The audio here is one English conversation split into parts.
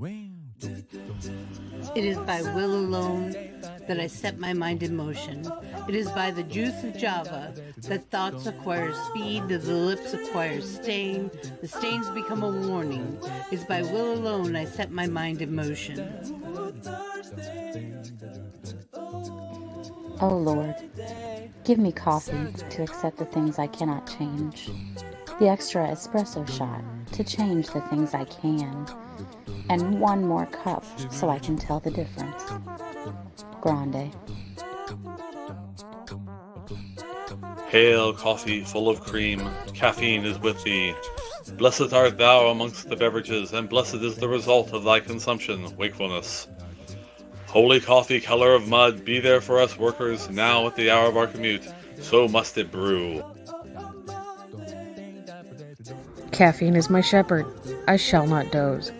It is by will alone that I set my mind in motion. It is by the juice of Java that thoughts acquire speed, that the lips acquire stain, the stains become a warning. It is by will alone I set my mind in motion. Oh Lord, give me coffee to accept the things I cannot change, the extra espresso shot to change the things I can, and one more cup so I can tell the difference. Grande. Hail, coffee full of cream, caffeine is with thee. Blessed art thou amongst the beverages, and blessed is the result of thy consumption, wakefulness. Holy coffee, color of mud, be there for us workers, now at the hour of our commute, so must it brew. Caffeine is my shepherd, I shall not doze.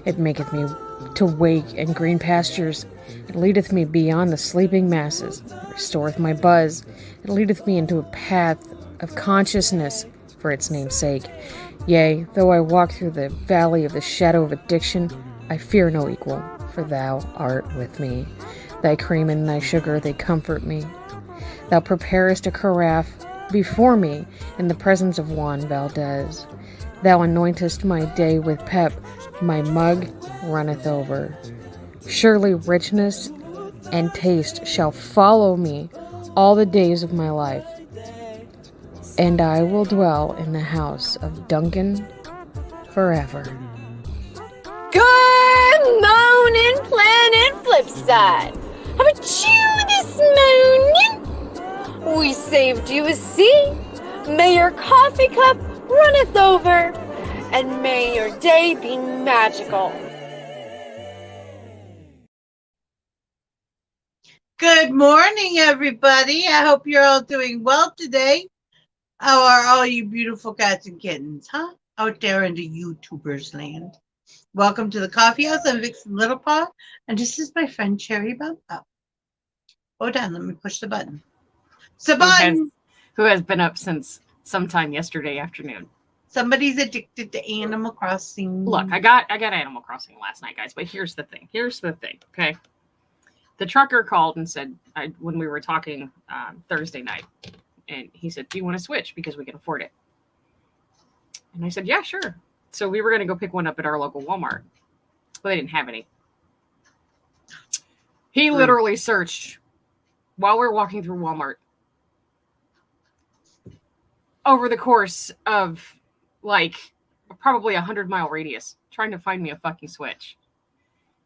It maketh me to wake in green pastures. It leadeth me beyond the sleeping masses. It restoreth my buzz. It leadeth me into a path of consciousness for its name's sake. Yea, though I walk through the valley of the shadow of addiction, I fear no equal, for thou art with me. Thy cream and thy sugar, they comfort me. Thou preparest a carafe before me in the presence of Juan Valdez. Thou anointest my day with pep, my mug runneth over. Surely richness and taste shall follow me all the days of my life, and I will dwell in the house of Duncan forever. Good morning, Planet Flipside. How about you this morning? We saved you a seat. May your coffee cup runneth over, and may your day be magical. Good morning, everybody. I hope you're all doing well today. How are all you beautiful cats and kittens, huh? Out there in the YouTubers land. Welcome to the Coffeehouse. I'm Vixen Littlepaw, and this is my friend Cherry Bump. Hold on, let me push the button. Saban! Who has been up since sometime yesterday afternoon. Somebody's addicted to Animal Crossing. Look, I got Animal Crossing last night, guys, but here's the thing, okay? The trucker called and said, when we were talking Thursday night, and he said, do you want to switch? Because we can afford it. And I said, yeah, sure. So we were going to go pick one up at our local Walmart. But they didn't have any. He literally searched while we were walking through Walmart over the course of like probably 100-mile radius trying to find me a fucking Switch.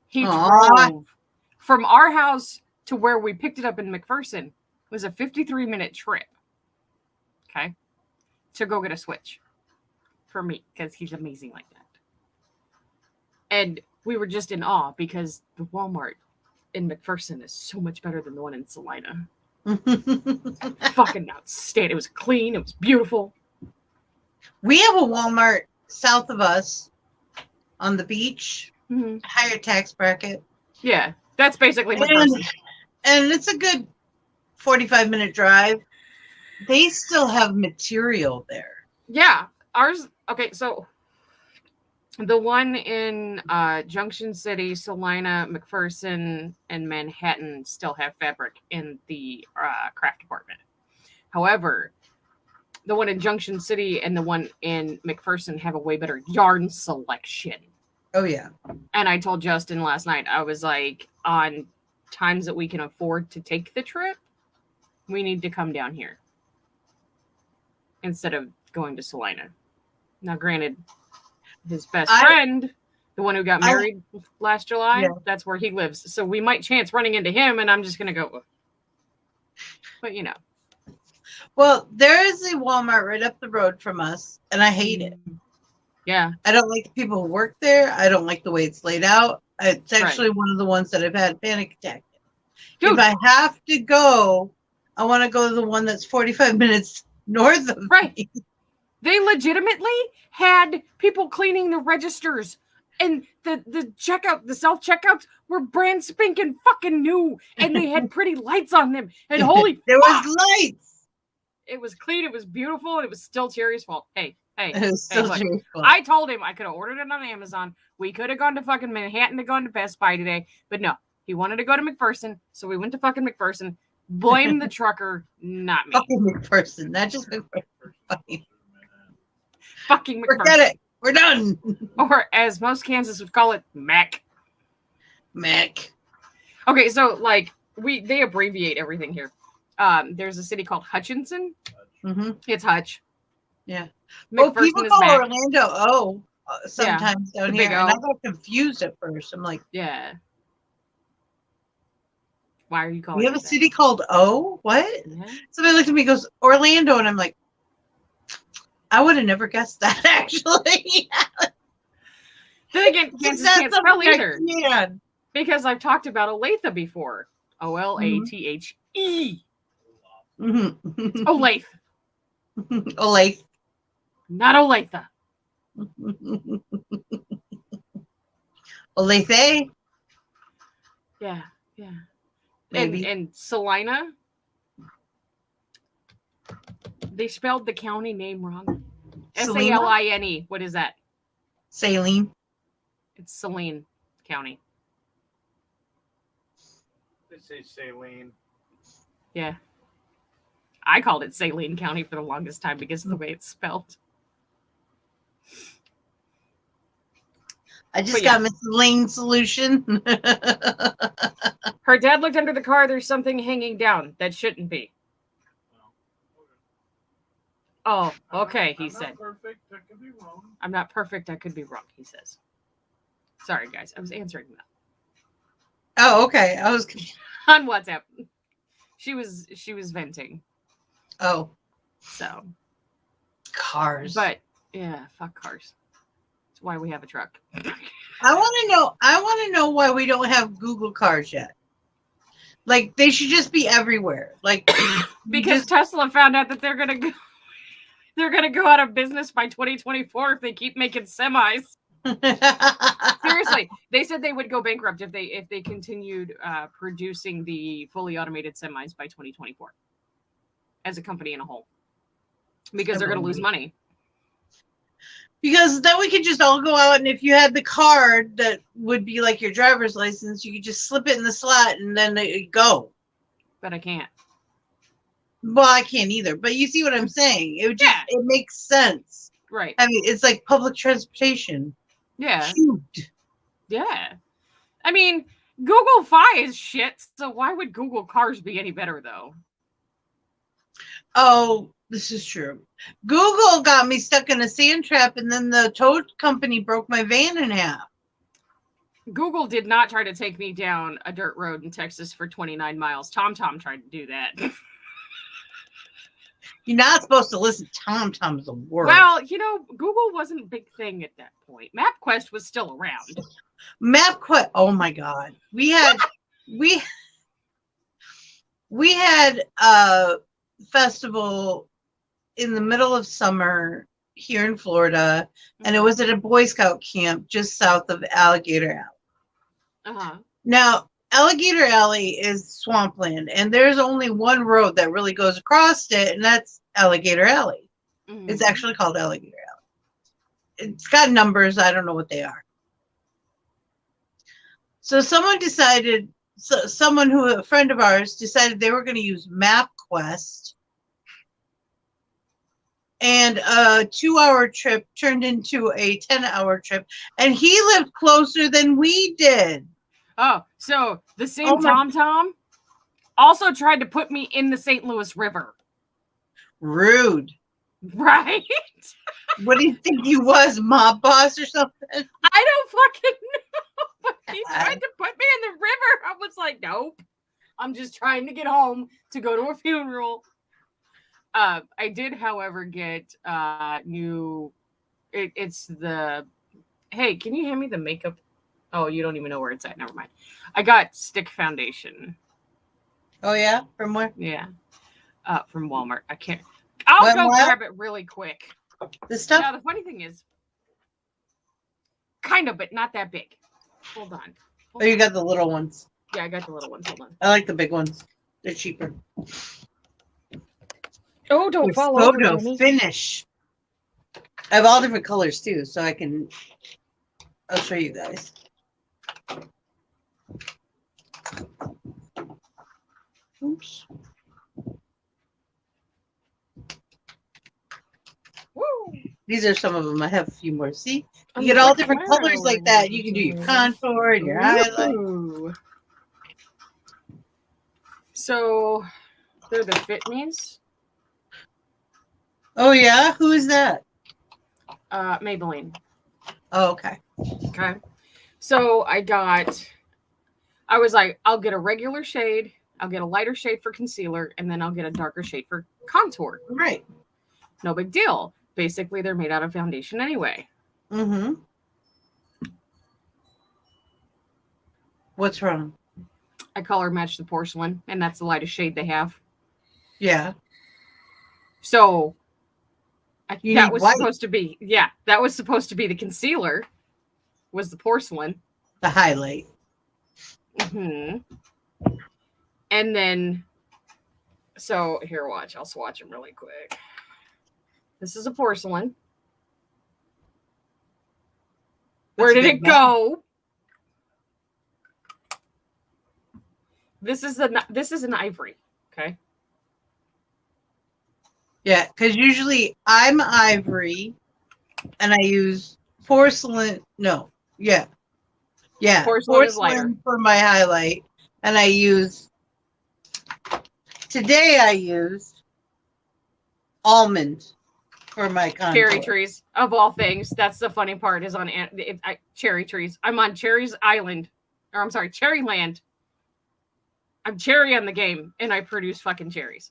He drove from our house to where we picked it up in McPherson. Was a 53-minute trip. Okay. To go get a Switch for me, because he's amazing like that. And we were just in awe because the Walmart in McPherson is so much better than the one in Salina. Fucking outstanding. It was clean. It was beautiful. We have a Walmart south of us on the beach, higher tax bracket. Yeah, that's basically McPherson. And it's a good 45-minute drive. They still have material there. Yeah, ours. Okay, so the one in Junction City, Salina, McPherson, and Manhattan still have fabric in the craft department. However, the one in Junction City and the one in McPherson have a way better yarn selection. Oh, yeah. And I told Justin last night, I was like, on times that we can afford to take the trip, we need to come down here instead of going to Salina. Now, granted, his best friend, the one who got married last July, that's where he lives. So we might chance running into him, and I'm just going to go. But, you know. Well, there is a Walmart right up the road from us, and I hate it. Yeah. I don't like the people who work there. I don't like the way it's laid out. It's actually one of the ones that I've had a panic attack in. If I have to go, I want to go to the one that's 45 minutes north of me. They legitimately had people cleaning the registers, and the checkout, the self-checkouts were brand spanking fucking new, and they had pretty lights on them, and holy there fuck, was lights. It was clean, it was beautiful, and it was still Terry's fault. Hey, Hey, It was still look, very fun. I told him I could have ordered it on Amazon. We could have gone to fucking Manhattan to go to Best Buy today, but no, he wanted to go to McPherson, so we went to fucking McPherson. Blame the trucker, not me. Fucking McPherson, not just McPherson. Fucking McPherson. Forget it. We're done. Or as most Kansas would call it, Mac. Mac. Okay, so like they abbreviate everything here. There's a city called Hutchinson. Mm-hmm. It's Hutch. Yeah. McPherson People is call Mac. Orlando sometimes down the here, big and O. I got confused at first. I'm like, Yeah. Why are you calling we have it a that? city called O? What? Yeah. Somebody looked at me and goes, Orlando, and I'm like, I would have never guessed that, actually. Then again, Kansas can't spell either. can. Because I've talked about Olathe before. Olathe. Mm-hmm. Olathe. Olathe. Not Olathe. Olathe? Yeah. Maybe. And Salina, they spelled the county name wrong. Selena? Saline. What is that? Saline. It's Saline County. They say saline. Yeah. I called it Saline County for the longest time because of the way it's spelled. I just got Miss Lane solution. Her dad looked under the car. There's something hanging down that shouldn't be. Oh, okay, he said. I'm not perfect. I could be wrong. I'm not perfect. I could be wrong, he says. Sorry, guys. I was answering that. Oh, okay. I was on WhatsApp. She was venting. Oh. So. Cars. But yeah, fuck cars. That's why we have a truck. I want to know why we don't have Google cars yet. Like, they should just be everywhere. Like, because Tesla found out that they're gonna go out of business by 2024 if they keep making semis. Seriously, they said they would go bankrupt if they continued producing the fully automated semis by 2024 as a company in a whole, because they're going to lose money. Because then we could just all go out, and if you had the card that would be like your driver's license, you could just slip it in the slot and then it go. But I can't. Well, I can't either. But you see what I'm saying? It would just it makes sense. Right. I mean, it's like public transportation. Yeah. Cute. Yeah. I mean, Google Fi is shit, so why would Google Cars be any better, though? Oh, this is true. Google got me stuck in a sand trap, and then the tow company broke my van in half. Google did not try to take me down a dirt road in Texas for 29 miles. TomTom tried to do that. You're not supposed to listen. TomTom's the worst. Well, Google wasn't a big thing at that point. MapQuest was still around. MapQuest. Oh my God. We had a festival in the middle of summer here in Florida, and it was at a Boy Scout camp just south of Alligator Alley. Uh-huh. Now, Alligator Alley is swampland, and there's only one road that really goes across it, and that's Alligator Alley. Mm-hmm. It's actually called Alligator Alley. It's got numbers. I don't know what they are. So someone decided, a friend of ours decided they were going to use MapQuest, and a 2-hour trip turned into a 10-hour trip, and he lived closer than we did. Oh, so the same TomTom also tried to put me in the St. Louis River. Rude. Right? What do you think he was, mob boss or something? I don't fucking know. But he tried to put me in the river. I was like, nope. I'm just trying to get home to go to a funeral. I did, however, get new. It's the. Hey, can you hand me the makeup? Oh, you don't even know where it's at. Never mind. I got stick foundation. Oh yeah, from where? Yeah, from Walmart. I can't. I'll go grab it really quick. This stuff. Now the funny thing is, kind of, but not that big. Hold on. You got the little ones. Yeah, I got the little ones. Hold on. I like the big ones. They're cheaper. Oh, don't fall over. Photo finish. I have all different colors too, so I'll show you guys. Oops. Woo! These are some of them. I have a few more. See, you get all different colors like that. You can do your contour and your highlight. Ooh. So they're the Fit Me's. Oh yeah, who is that? Maybelline. Oh, okay. Okay. So I was like, I'll get a regular shade, I'll get a lighter shade for concealer, and then I'll get a darker shade for contour. Right. No big deal. Basically, they're made out of foundation anyway. Mm-hmm. What's wrong? I color match the porcelain, and that's the lightest shade they have. Yeah. So that was white. supposed to be, that was supposed to be the concealer, was the porcelain. The highlight. Mm-hmm. And then, so here, watch. I'll swatch them really quick. This is a porcelain. Where did it go? This is an ivory. Okay. Yeah, because usually I'm ivory, and I use porcelain. No, yeah, Porcelain is lighter for my highlight, and today I used almond for my contour. Cherry trees, of all things. That's the funny part, is on cherry trees. I'm on Cherry's Island, or I'm sorry, Cherryland. I'm cherry on the game, and I produce fucking cherries.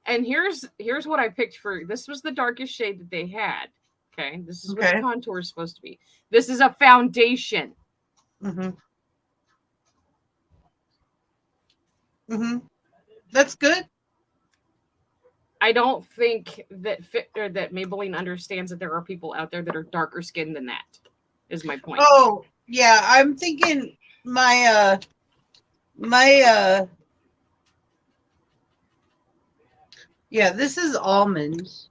And here's what I picked for. This was the darkest shade that they had. Okay, this is what the contour is supposed to be. This is a foundation. Mm-hmm. Mm-hmm. That's good. I don't think that that Maybelline understands that there are people out there that are darker skinned than that. Is my point. Oh yeah, I'm thinking my yeah, this is almonds.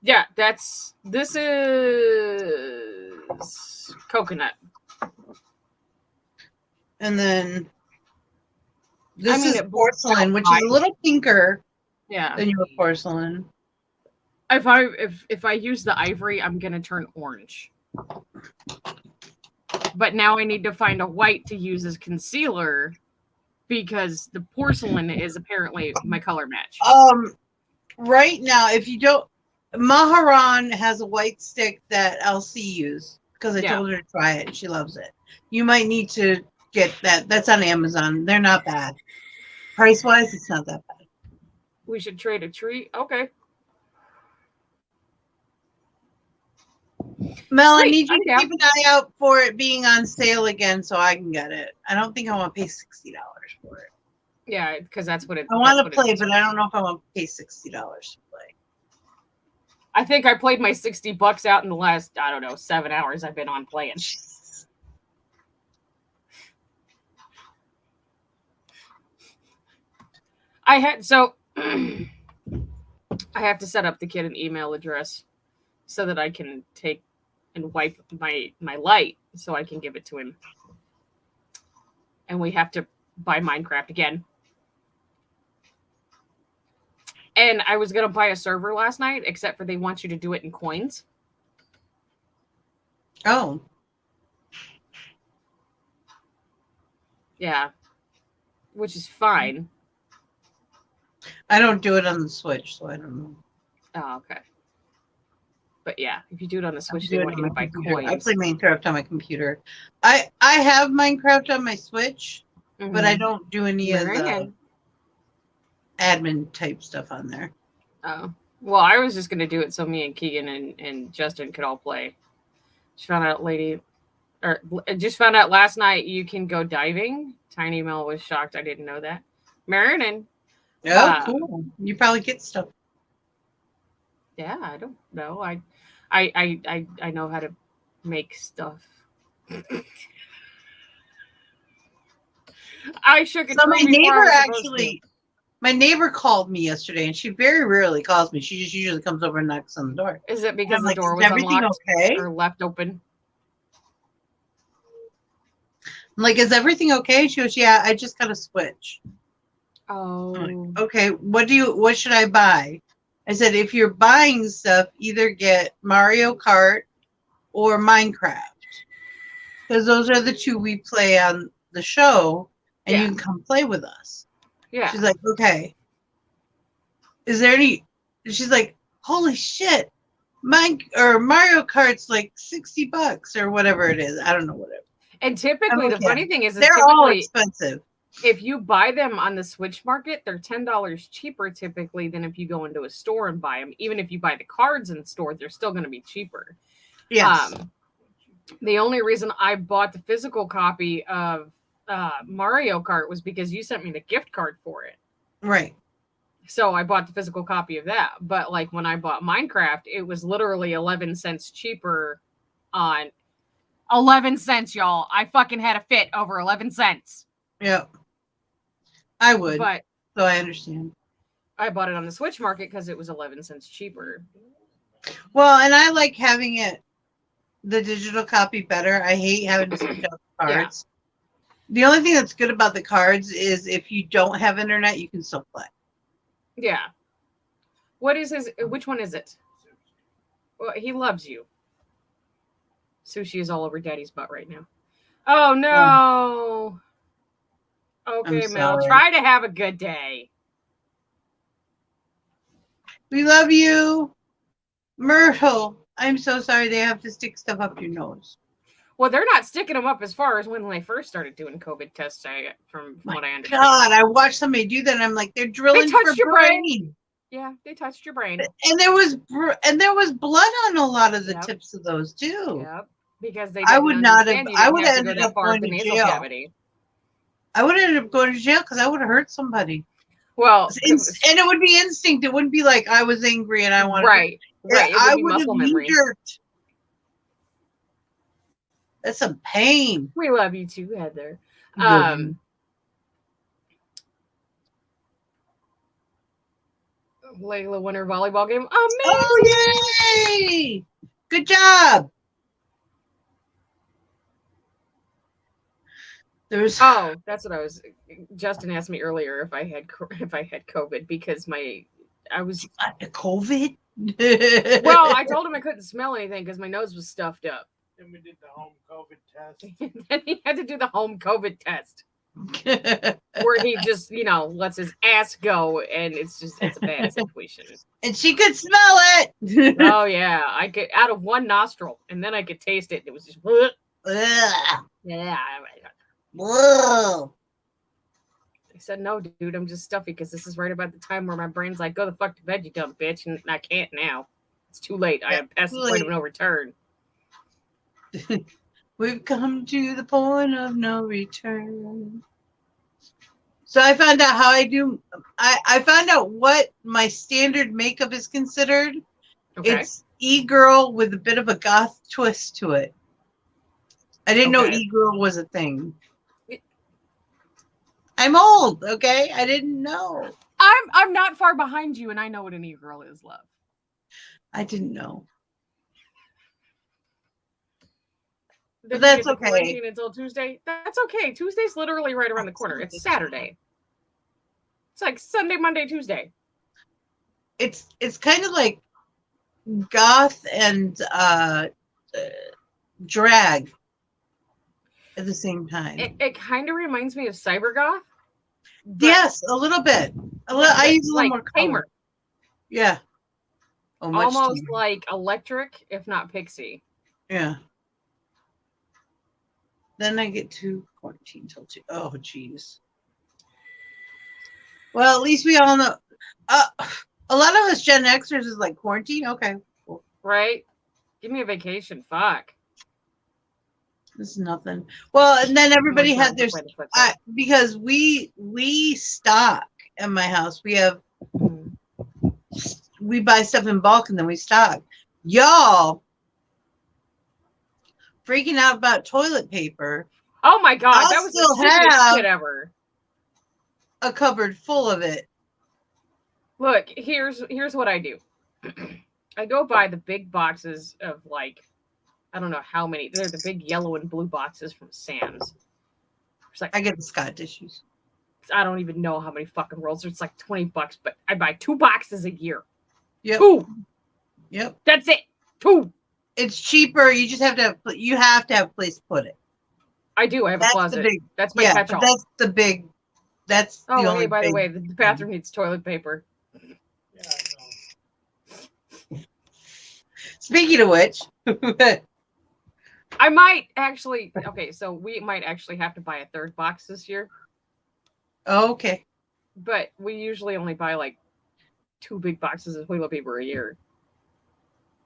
Yeah, this is coconut. And then this is porcelain, which is a little pinker than your porcelain. If I use the ivory, I'm gonna turn orange. But now I need to find a white to use as concealer, because the porcelain is apparently my color match. Right now, if you don't, Maharan has a white stick that Elsie used, because I told her to try it and she loves it. You might need to get that. That's on Amazon. They're not bad. Price wise, it's not that bad. We should trade a treat. Okay. Mel, I need you to keep an eye out for it being on sale again so I can get it. I don't think I want to pay $60 for it. Yeah, because that's what it. I want to play, but I don't know if I want to pay $60 to play. I think I played my $60 out in the last, 7 hours I've been on playing. I have to set up the kid an email address so that I can take and wipe my light so I can give it to him. And we have to buy Minecraft again. And I was going to buy a server last night, except for they want you to do it in coins. Oh. Yeah. Which is fine. I don't do it on the Switch, so I don't know. Oh, okay. But yeah, if you do it on the Switch, they want you to buy coins. I play Minecraft on my computer. I have Minecraft on my Switch, but I don't do any of the admin type stuff on there. Oh. Well, I was just going to do it so me and Keegan and Justin could all play. Just found out last night you can go diving. Tiny Mel was shocked. I didn't know that. Marinan. Oh, cool. You probably get stuff. Yeah, I don't know. I know how to make stuff. I shook a So my neighbor actually My neighbor called me yesterday, and she very rarely calls me. She just usually comes over and knocks on the door. Is it because the like, door "Is was everything unlocked okay?" or left open? I'm like, "Is everything okay?" She goes, "Yeah, I just got a Switch." Oh. I'm like, "Okay, what should I buy?" I said, "If you're buying stuff, either get Mario Kart or Minecraft, because those are the two we play on the show, and you can come play with us." Yeah. She's like, "Okay. Is there any?" She's like, "Holy shit, Mario Kart's like $60 or whatever it is. I don't know, whatever." And typically, the funny thing is they're all expensive. If you buy them on the Switch market, they're $10 cheaper typically than if you go into a store and buy them. Even if you buy the cards in store, they're still going to be cheaper. Yes. The only reason I bought the physical copy of Mario Kart was because you sent me the gift card for it. Right. So I bought the physical copy of that. But like when I bought Minecraft, it was literally 11 cents cheaper on 11 cents, y'all. I fucking had a fit over 11 cents. Yeah. I would. But so I understand. I bought it on the Switch market because it was 11 cents cheaper. Well, and I like having it the digital copy better. I hate having to switch out the cards. Yeah. The only thing that's good about the cards is if you don't have internet, you can still play. Yeah. Which one is it? Well, he loves you. Sushi is all over Daddy's butt right now. Oh, no. Okay, Mel. Try to have a good day. We love you. Myrtle, I'm so sorry they have to stick stuff up your nose. Well, they're not sticking them up as far as when they first started doing COVID tests, from what I understand. God, I watched somebody do that, and I'm like, they're drilling they touched your brain. Yeah, they touched your brain. And there was blood on a lot of the tips of those too. Yep. Because they I would not have. I would have ended up going to jail. Cavity. I would have ended up going to jail because I would have hurt somebody. Well, and it would be instinct. It wouldn't be like I was angry and I wanted. Right. Right. I would have jerked. That's some pain. We love you too, Heather. Layla won her volleyball game. Amazing! Oh, yay! Good job. That's what I was. Justin asked me earlier if I had COVID because I was COVID. Well, I told him I couldn't smell anything because my nose was stuffed up. Then we did the home COVID test. And he had to do the home COVID test. Where he just, lets his ass go, and it's a bad situation. And she could smell it. Oh yeah, I could out of one nostril, and then I could taste it. And it was just, yeah. Whoa. I said, no, dude, I'm just stuffy because this is right about the time where my brain's like, go the fuck to bed, you dumb bitch, and I can't now. It's too late. I have passed the point of no return. We've come to the point of no return. So I found out how I do. I found out what my standard makeup is considered. Okay. It's e-girl with a bit of a goth twist to it. I didn't know e-girl was a thing. I'm old, okay? I didn't know. I'm not far behind you, and I know what an e-girl is, love. I didn't know. But that's okay. Until Tuesday. That's okay. Tuesday's literally right around the corner. It's Saturday. It's like Sunday, Monday, Tuesday. It's kind of like goth and drag at the same time. It kind of reminds me of cybergoth. Yes, a little bit. I use a little more color. Yeah. Almost like electric, if not pixie. Yeah. Then I get to quarantine till 2. Oh, jeez. Well, at least we all know. A lot of us Gen Xers is like quarantine. Okay. Cool. Right. Give me a vacation. Fuck. This is nothing. Well, and then everybody had their because we stock at my house. We buy stuff in bulk and then we stock. Y'all freaking out about toilet paper. Oh my god, that was the stupidest shit ever. A cupboard full of it Look, here's what I do. I go buy the big boxes of like, I don't know how many. They're the big yellow and blue boxes from Sam's. It's like, I get the Scott tissues. I don't even know how many fucking rolls. It's like $20, but I buy 2 boxes a year. Yep. 2. Yep. That's it. 2. It's cheaper. You just have to have a place to put it. I do. I have a closet. That's my yeah, catch-all. that's the big. That's the only. Hey, by the big, way, the bathroom needs toilet paper. Yeah, I know. Speaking of which, I might actually. Okay, so we might actually have to buy a 3rd box this year. okay. But we usually only buy like 2 big boxes of toilet paper a year.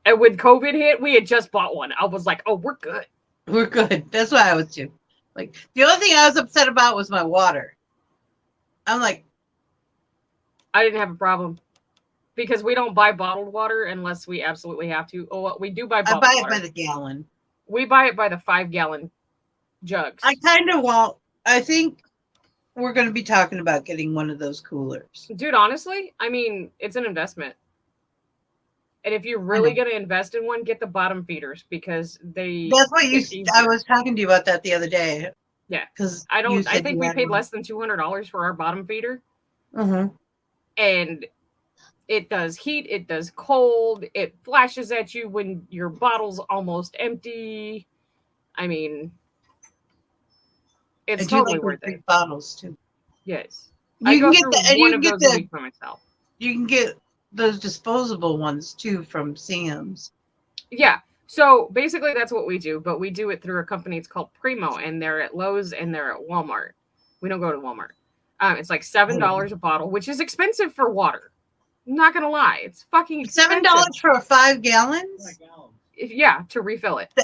And when COVID hit, we had just bought one. I was like, oh, we're good. We're good. That's what I was too. Like the only thing I was upset about was my water. I'm like, I didn't have a problem because we don't buy bottled water unless we absolutely have to. Oh, well, we do buy bottled water. I buy it by the gallon. We buy it by the 5-gallon jugs. I kind of want. I think we're going to be talking about getting one of those coolers. Dude, honestly, I mean, it's an investment. And if you're really going to invest in one, get the bottom feeders because they. That's what I was talking to you about that the other day. Yeah, because I think we paid less than $200 for our bottom feeder. Mm-hmm. And it does heat, it does cold, it flashes at you when your bottle's almost empty. I mean, it's totally worth it. Big bottles too. Yes, you can get one of those a week by myself. You can get those disposable ones too from Sam's. Yeah. So basically that's what we do, but we do it through a company. It's called Primo, and they're at Lowe's and they're at Walmart. We don't go to Walmart. It's like $7 a bottle, which is expensive for water. I'm not going to lie. It's fucking expensive. $7 for 5 gallons? Yeah, to refill it.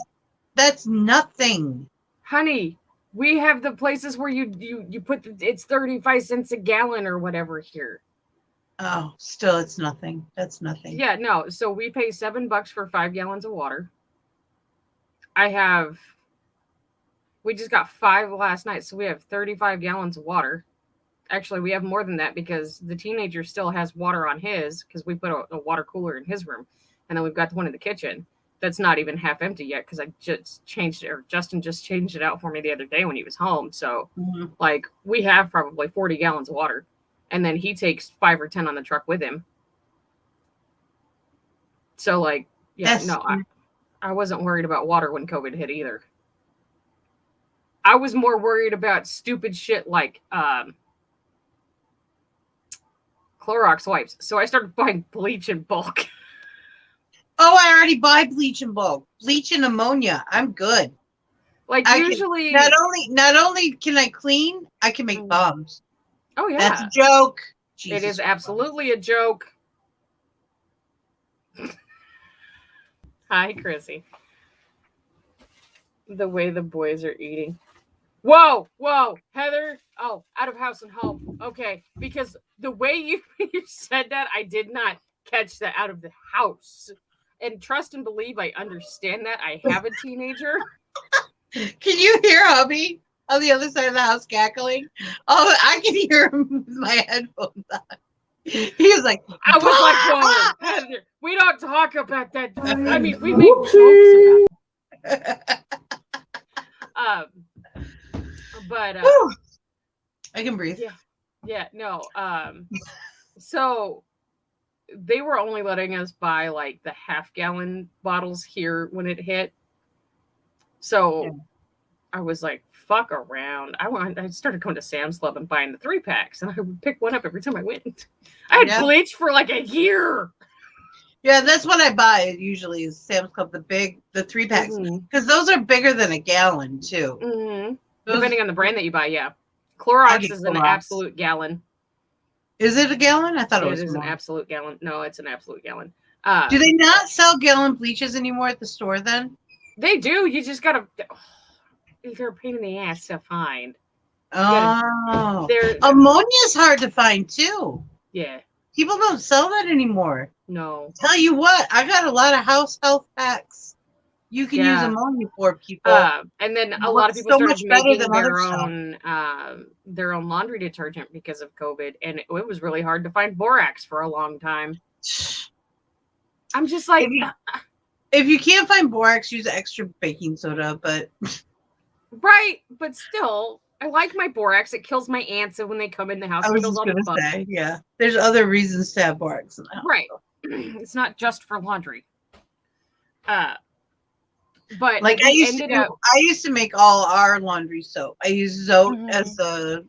That's nothing. Honey, we have the places where you put, it's 35 cents a gallon or whatever here. Oh, still it's nothing. That's nothing. Yeah, no. So we pay $7 for 5 gallons of water. We just got 5 last night, so we have 35 gallons of water. Actually, we have more than that because the teenager still has water on his because we put a water cooler in his room. And then we've got the one in the kitchen that's not even half empty yet because I just changed it, or Justin just changed it out for me the other day when he was home. So, like, we have probably 40 gallons of water. And then he takes 5 or 10 on the truck with him. So, like, yeah, I wasn't worried about water when COVID hit either. I was more worried about stupid shit like Clorox wipes. So I started buying bleach in bulk. Oh, I already buy bleach in bulk. Bleach and ammonia. I'm good. Like usually not only can I clean, I can make bombs. Oh yeah. That's a joke. Jesus, it is absolutely a joke. Hi, Chrissy. The way the boys are eating. Whoa, Heather. Oh, out of house and home. Okay, because the way you said that, I did not catch that out of the house. And trust and believe I understand that. I have a teenager. Can you hear hubby on the other side of the house cackling? Oh, I can hear him with my headphones on. He was like, I was like, whoa, Heather, we don't talk about that. I mean, we make jokes about it. But I can breathe. Yeah, no. So they were only letting us buy like the half-gallon bottles here when it hit. So I was like, fuck around. I started going to Sam's Club and buying the 3-packs, and I would pick one up every time I went. I had bleach for like a year. Yeah, that's what I buy usually is Sam's Club, the 3-packs. Because those are bigger than a gallon too. Mm-hmm. Depending on the brand that you buy, yeah. Clorox is an absolute gallon. Is it a gallon? I thought it was an absolute gallon. No, it's an absolute gallon. Do they not sell gallon bleaches anymore at the store then? They do. You just gotta. They're a pain in the ass to find. Oh, ammonia is hard to find too. Yeah, people don't sell that anymore. No. Tell you what, I got a lot of house health packs You can use ammonia for people. And then a It lot of looks people so started much better making than their own laundry detergent because of COVID, and it was really hard to find borax for a long time. I'm just like, if you can't find borax, use extra baking soda. But right, but still, I like my borax. It kills my ants, and when they come in the house, I it was kills just all the gonna bugs. say, yeah, there's other reasons to have borax in the house. Right, it's not just for laundry. But like I used to make all our laundry soap. I use Zote as a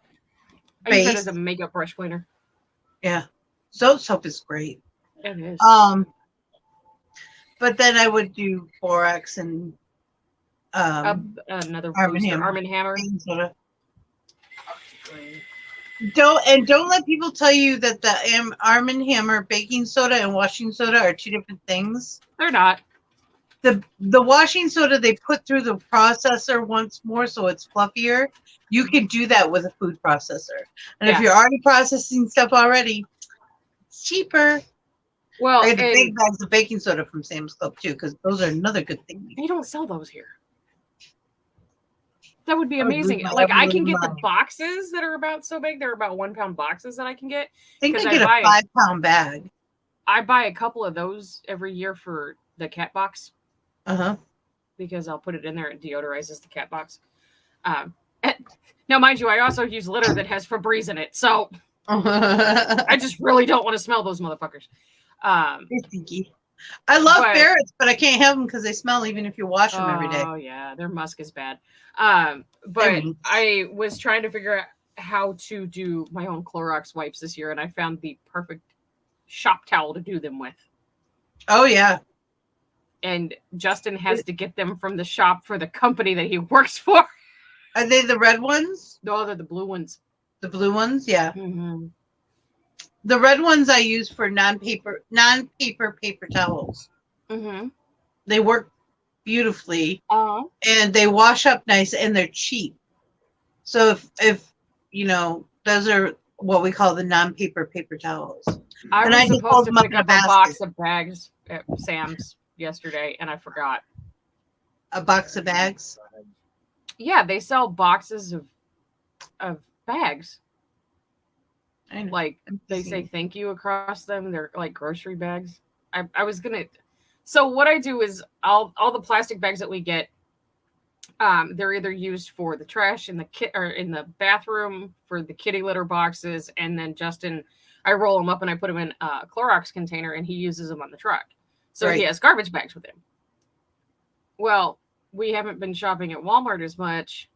base. I use it as a makeup brush cleaner. Yeah, Zote soap is great. It is. But then I would do borax and another Arm & booster, Hammer. Arm & Hammer. Don't let people tell you that the Arm & Hammer baking soda and washing soda are two different things. They're not. The washing soda they put through the processor once more, so it's fluffier. You can do that with a food processor, and if you're already processing stuff already, it's cheaper. Well, I get the big bags of baking soda from Sam's Club too, because those are another good thing. They don't sell those here. That would be amazing. Like I can get the boxes that are about so big. They're about 1 pound boxes that I can get. I think I get a 5 pound bag. I buy a couple of those every year for the cat box. Because I'll put it in there. It deodorizes the cat box. Now, mind you, I also use litter that has Febreze in it, so I just really don't want to smell those motherfuckers. I love ferrets, but I can't have them because they smell even if you wash them every day. Oh yeah, their musk is bad. But I was trying to figure out how to do my own Clorox wipes this year, and I found the perfect shop towel to do them with. Oh yeah. And Justin has to get them from the shop for the company that he works for. Are they the red ones? No, they're the blue ones. The blue ones, yeah. The red ones I use for non-paper paper towels. They work beautifully, and they wash up nice, and they're cheap. So if you know, those are what we call the non-paper paper towels. I was supposed to pick up a box of bags at Sam's yesterday, and I forgot. A box of bags? Yeah, they sell boxes of bags. Like they say thank you across them. They're like grocery bags. I was gonna. So what I do is all the plastic bags that we get, they're either used for the trash in the or in the bathroom for the kitty litter boxes, and then Justin, I roll them up and I put them in a Clorox container, and he uses them on the truck. So he has garbage bags with him. Well, we haven't been shopping at Walmart as much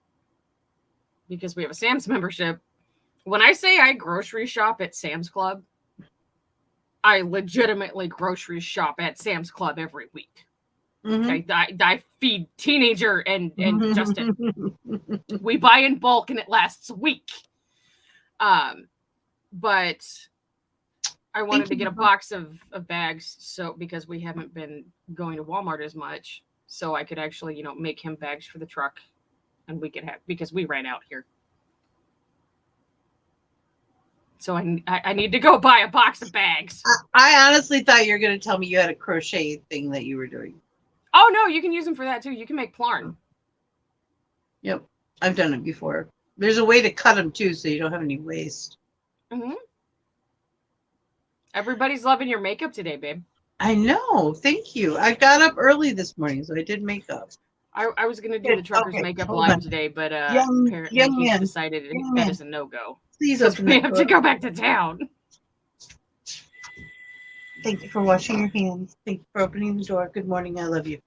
because we have a Sam's membership. When I say I grocery shop at Sam's Club, I legitimately grocery shop at Sam's Club every week. I feed Teenager and Justin. We buy in bulk and it lasts a week. But I wanted to get a box of bags, so because we haven't been going to Walmart as much, so I could actually, make him bags for the truck, and we could have, because we ran out here. So I need to go buy a box of bags. I honestly thought you were going to tell me you had a crochet thing that you were doing. Oh no, you can use them for that too. You can make plarn. Yep, I've done it before. There's a way to cut them too, so you don't have any waste. Everybody's loving your makeup today, babe. I know. Thank you. I got up early this morning, so I did makeup. I was going to do the trucker's makeup live today, but apparently he's decided that is a no-go. Please open we have to go back to town. Thank you for washing your hands. Thank you for opening the door. Good morning. I love you.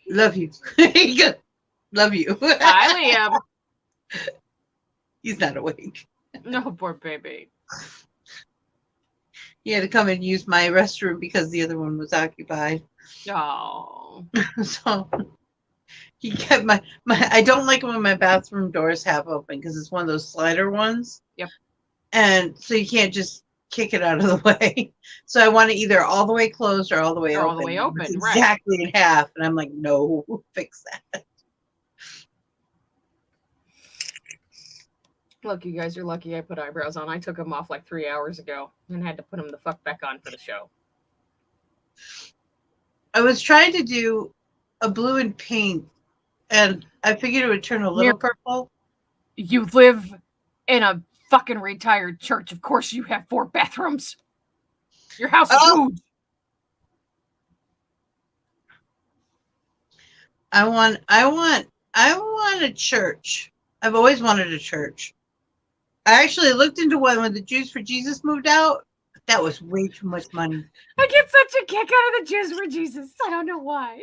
Love you. Good. Love you. Hi, Liam. He's not awake. No, poor baby. He had to come and use my restroom because the other one was occupied. Oh. So he kept my I don't like when my bathroom doors half open because it's one of those slider ones. Yep. And so you can't just kick it out of the way. So I want it either all the way closed or all the way open. All the way open, it's right. exactly in half. And I'm like, no, fix that. Look, you guys are lucky I put eyebrows on. I took them off like 3 hours ago and had to put them the fuck back on for the show. I was trying to do a blue and pink, and I figured it would turn a little purple. You live in a fucking retired church. Of course you have 4 bathrooms. Your house is huge. I want a church. I've always wanted a church. I actually looked into one when the Jews for Jesus moved out. That was way too much money. I get such a kick out of the Jews for Jesus. I don't know why.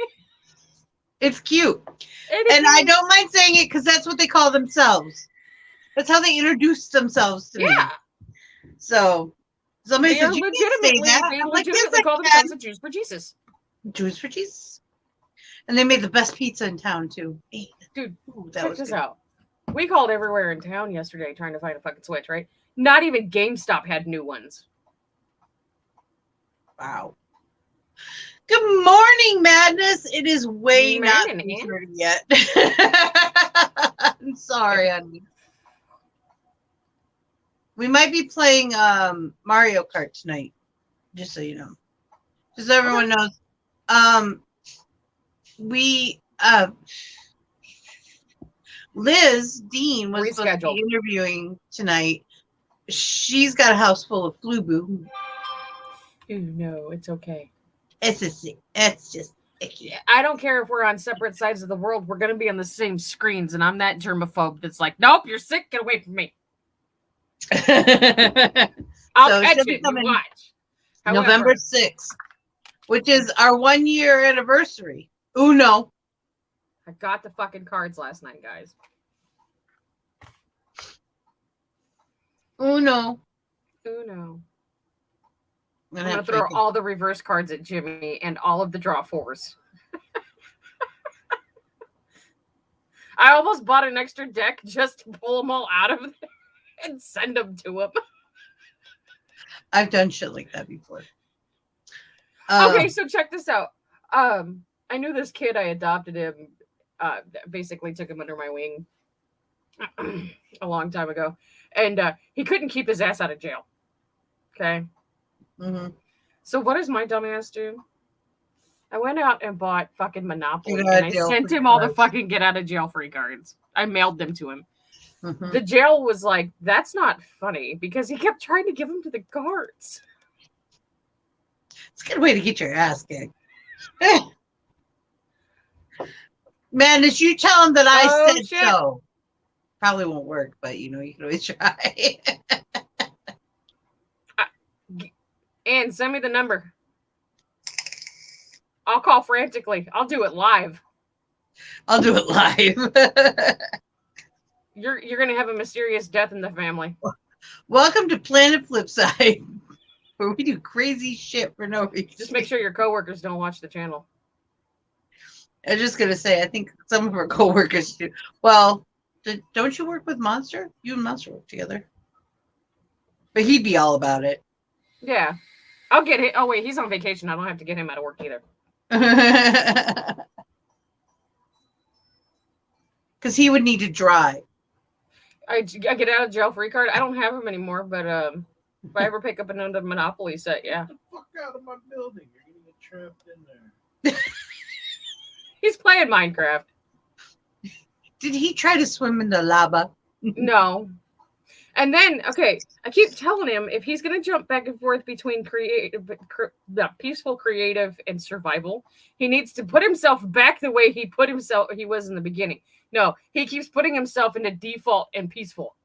It's cute. And I don't mind saying it because that's what they call themselves. That's how they introduce themselves to me. So somebody said, you can't say that. They I'm like, legitimately yes, call themselves the Jews for Jesus. Jews for Jesus. And they made the best pizza in town, too. Dude, that check this out. We called everywhere in town yesterday trying to find a fucking Switch, right? Not even GameStop had new ones. Wow. Good morning, Madness. It is way not 3:30 yet. I'm sorry, honey. We might be playing Mario Kart tonight, just so you know. Just so everyone knows. Liz Dean was supposed to be interviewing tonight. She's got a house full of flu boo. No, it's okay. It's just icky. I don't care if we're on separate sides of the world. We're going to be on the same screens, and I'm that germaphobe that's like, nope, you're sick. Get away from me. I'll catch it. You watch. However, November 6th, which is our 1-year anniversary. Uno. I got the fucking cards last night, guys. Uno. I'm gonna throw all the reverse cards at Jimmy and all of the draw 4s. I almost bought an extra deck just to pull them all out of there and send them to him. I've done shit like that before. Okay, so check this out. I knew this kid. I adopted him. Basically took him under my wing a long time ago, and he couldn't keep his ass out of jail. Okay. Mm-hmm. So what does my dumbass do? I went out and bought fucking Monopoly, and I sent him all the fucking get out of jail free cards. I mailed them to him. Mm-hmm. The jail was like, that's not funny, because he kept trying to give them to the guards. It's a good way to get your ass kicked. Man, as you tell him that I said so. Probably won't work, but you can always try. And send me the number. I'll call frantically. I'll do it live. You're gonna have a mysterious death in the family. Welcome to Planet Flipside, where we do crazy shit for no reason. Just make sure your coworkers don't watch the channel. I was just gonna say, I think some of our coworkers do. Well, don't you work with Monster? You and Monster work together. But he'd be all about it. Yeah. I'll get it. Oh, wait, he's on vacation. I don't have to get him out of work either. Because he would need to drive. I get out of jail free card. I don't have him anymore, but if I ever pick up another Monopoly set, yeah. Get the fuck out of my building. You're going to get trapped in there. He's playing Minecraft. Did he try to swim in the lava? No. And then, okay, I keep telling him if he's going to jump back and forth between peaceful, creative, and survival, he needs to put himself back the way he was in the beginning. No, he keeps putting himself into default and peaceful.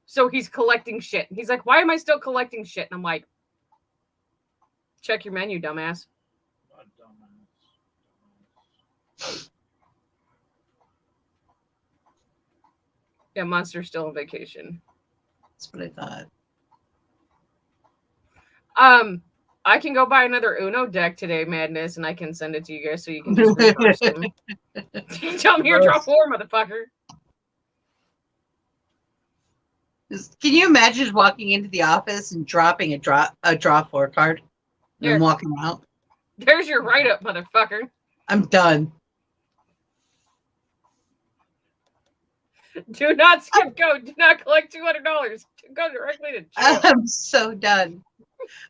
So he's collecting shit. He's like, why am I still collecting shit? And I'm like, check your menu, dumbass. Not dumbass. Yeah, Monster's still on vacation. That's what I thought. I can go buy another Uno deck today, Madness, and I can send it to you guys so you can just reverse them. Tell me your draw 4, motherfucker. Can you imagine walking into the office and dropping a draw 4 card and walking out? There's your write-up, motherfucker. I'm done. Do not skip code. Do not collect $200. Go directly to jail. I'm so done.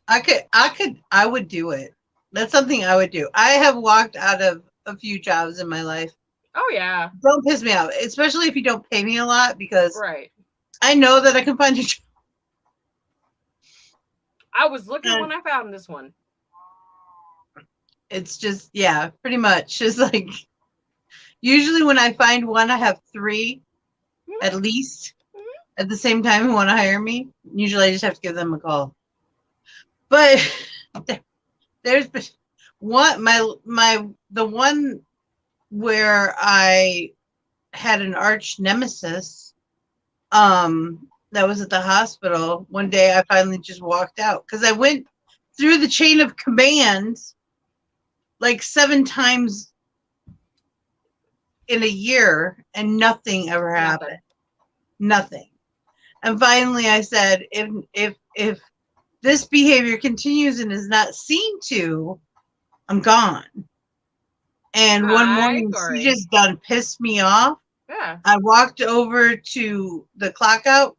I would do it. That's something I would do. I have walked out of a few jobs in my life. Oh yeah. Don't piss me off, especially if you don't pay me a lot, because Right. I know that I can find a job. I was looking when I found this one. It's just, yeah, pretty much. It's like, usually when I find one, I have 3 at least at the same time who want to hire me. Usually I just have to give them a call. But there's one, the one where I had an arch nemesis, that was at the hospital. One day I finally just walked out because I went through the chain of command like 7 times in a year and nothing ever happened. Nothing. And finally I said, if this behavior continues and is not seen to, I'm gone. And one morning she just done pissed me off. Yeah. I walked over to the clocked out,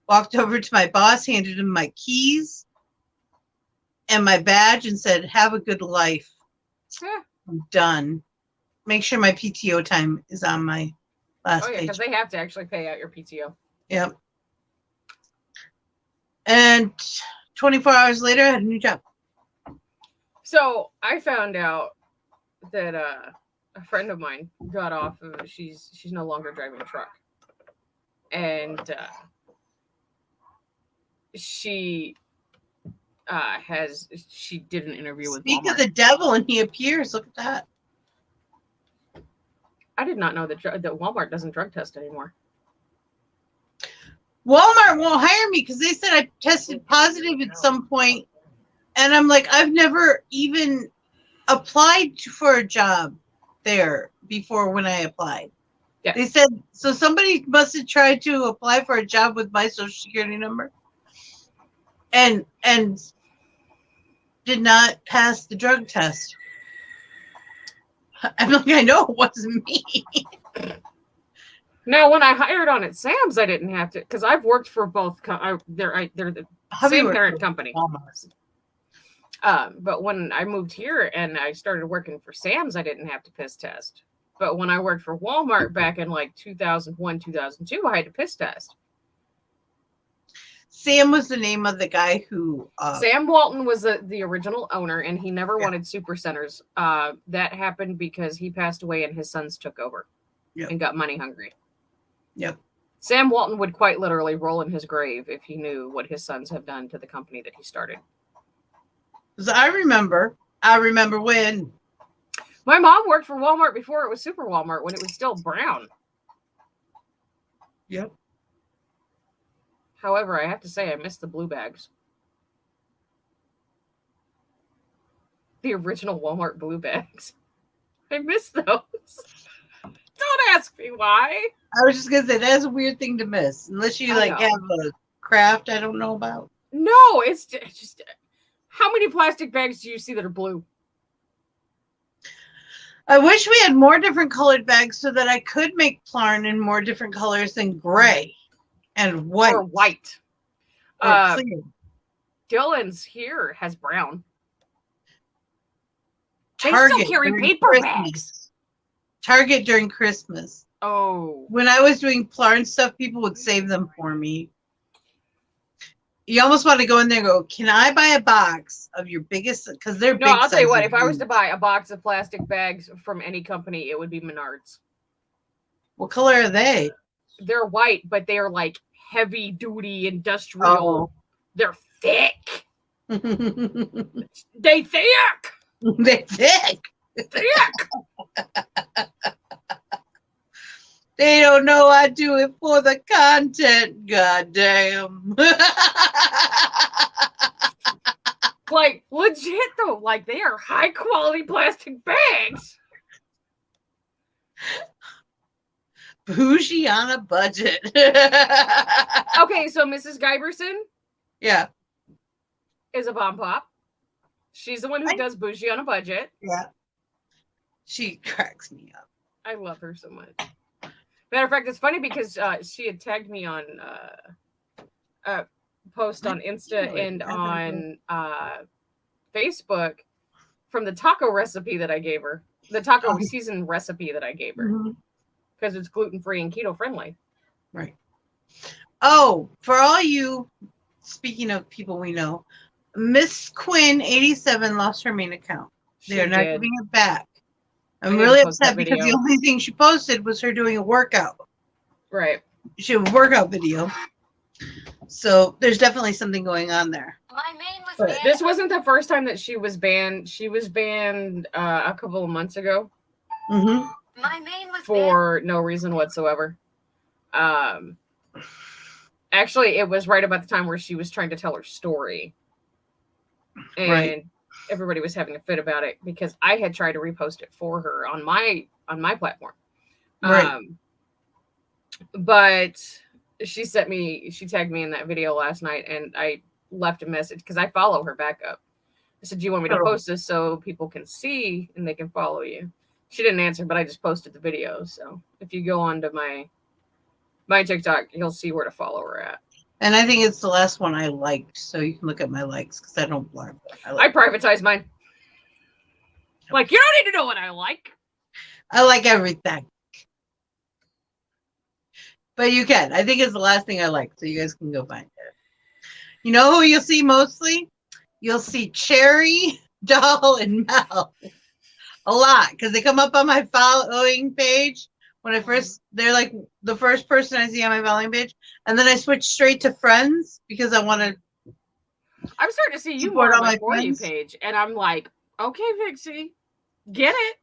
walked over to my boss, handed him my keys and my badge and said, have a good life. Yeah. I'm done. Make sure my PTO time is on my last page. Because they have to actually pay out your PTO. Yep. And 24 hours later, I had a new job. So I found out that a friend of mine got off of, she's no longer driving a truck, and she did an interview with Speak Walmart. of the devil and he appears. Look at that. I did not know that Walmart doesn't drug test anymore. Walmart won't hire me because they said I tested positive at some point, and I'm like, I've never even applied for a job there before when I applied. Yeah. They said, so somebody must have tried to apply for a job with my social security number and did not pass the drug test. I'm like, I know it wasn't me. Now, when I hired on at Sam's, I didn't have to, because I've worked for both. They're the same parent company. But when I moved here and I started working for Sam's, I didn't have to piss test. But when I worked for Walmart back in like 2001, 2002, I had to piss test. Sam was the name of the guy who... Sam Walton was the original owner, and he never wanted super centers. That happened because he passed away and his sons took over and got money hungry. Yep. Sam Walton would quite literally roll in his grave if he knew what his sons have done to the company that he started. So I remember when my mom worked for Walmart before it was Super Walmart, when it was still brown. Yep. However, I have to say I miss the blue bags. The original Walmart blue bags. I miss those. Don't ask me why. I was just gonna say that's a weird thing to miss, unless you have a craft I don't know about. No, it's just how many plastic bags do you see that are blue? I wish we had more different colored bags so that I could make Plarn in more different colors than gray and white. Or white. Or clear. Dylan's here has brown. Target they still carry paper bags. Target during Christmas. Oh. When I was doing Plarn stuff, people would save them for me. You almost want to go in there and go, can I buy a box of your biggest? Because they're big. No, I'll tell you what, if I was to buy a box of plastic bags from any company, it would be Menards. What color are they? They're white, but they're like heavy duty industrial. Oh. They're thick. They thick. They're thick. Thick. They don't know I do it for the content. Goddamn. Like, legit though, like they are high quality plastic bags. Bougie on a budget. Okay, so Mrs. Giberson, yeah, is a bomb pop. She's the one who does Bougie on a Budget. Yeah. She cracks me up. I love her so much. Matter of fact, it's funny because she had tagged me on a post on Insta and on Facebook from the taco recipe that I gave her, the taco season recipe that I gave her, because it's gluten-free and keto-friendly. Right. Oh, for all you, speaking of people we know, Miss Quinn 87 lost her main account. They're not giving it back. I'm really upset because the only thing she posted was her doing a workout. Right. She had a workout video. So there's definitely something going on there. My main was banned. This wasn't the first time that she was banned. She was banned a couple of months ago. Mm-hmm. My main was for no reason whatsoever. Actually, it was right about the time where she was trying to tell her story. And everybody was having a fit about it because I had tried to repost it for her on my platform. Right. But she tagged me in that video last night, and I left a message because I follow her backup. I said, do you want me to post this so people can see and they can follow you? She didn't answer, but I just posted the video. So if you go onto my TikTok, you'll see where to follow her at. And I think it's the last one I liked, so you can look at my likes because I don't blur. I privatize mine. Like, you don't need to know what I like. I like everything. But you can. I think it's the last thing I like, so you guys can go find it. You know who you'll see mostly? You'll see Cherry, Doll, and Mel. A lot, because they come up on my following page. They're like the first person I see on my following page. And then I switch straight to friends because I want to. I'm starting to see you more on my For You page. And I'm like, okay, Vixie, get it.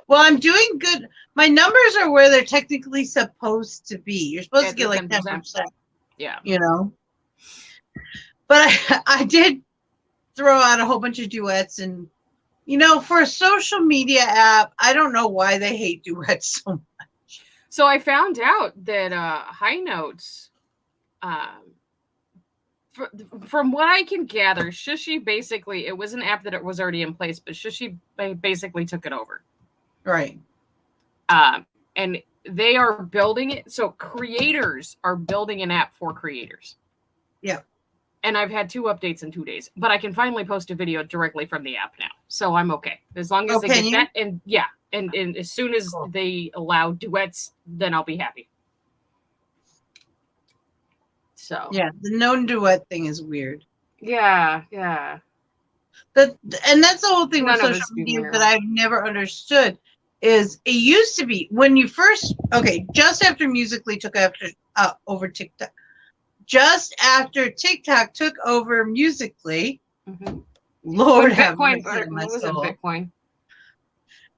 Well, I'm doing good. My numbers are where they're technically supposed to be. You're supposed to get like 10%. Yeah. You know? But I did throw out a whole bunch of duets. And, you know, for a social media app, I don't know why they hate duets so much. So I found out that High Notes, from what I can gather, Shushy basically, it was an app that it was already in place, but Shushy basically took it over. Right. And they are building it. So creators are building an app for creators. Yeah. And I've had 2 updates in 2 days, but I can finally post a video directly from the app now. So I'm okay. As long as they get that. And yeah. And as soon as they allow duets, then I'll be happy. So. Yeah. The known duet thing is weird. Yeah. Yeah. And that's the whole thing with social media that I've never understood. Is it used to be when you first just after Musical.ly took over TikTok, just after TikTok took over Musical.ly, Lord have mercy on my soul. Bitcoin?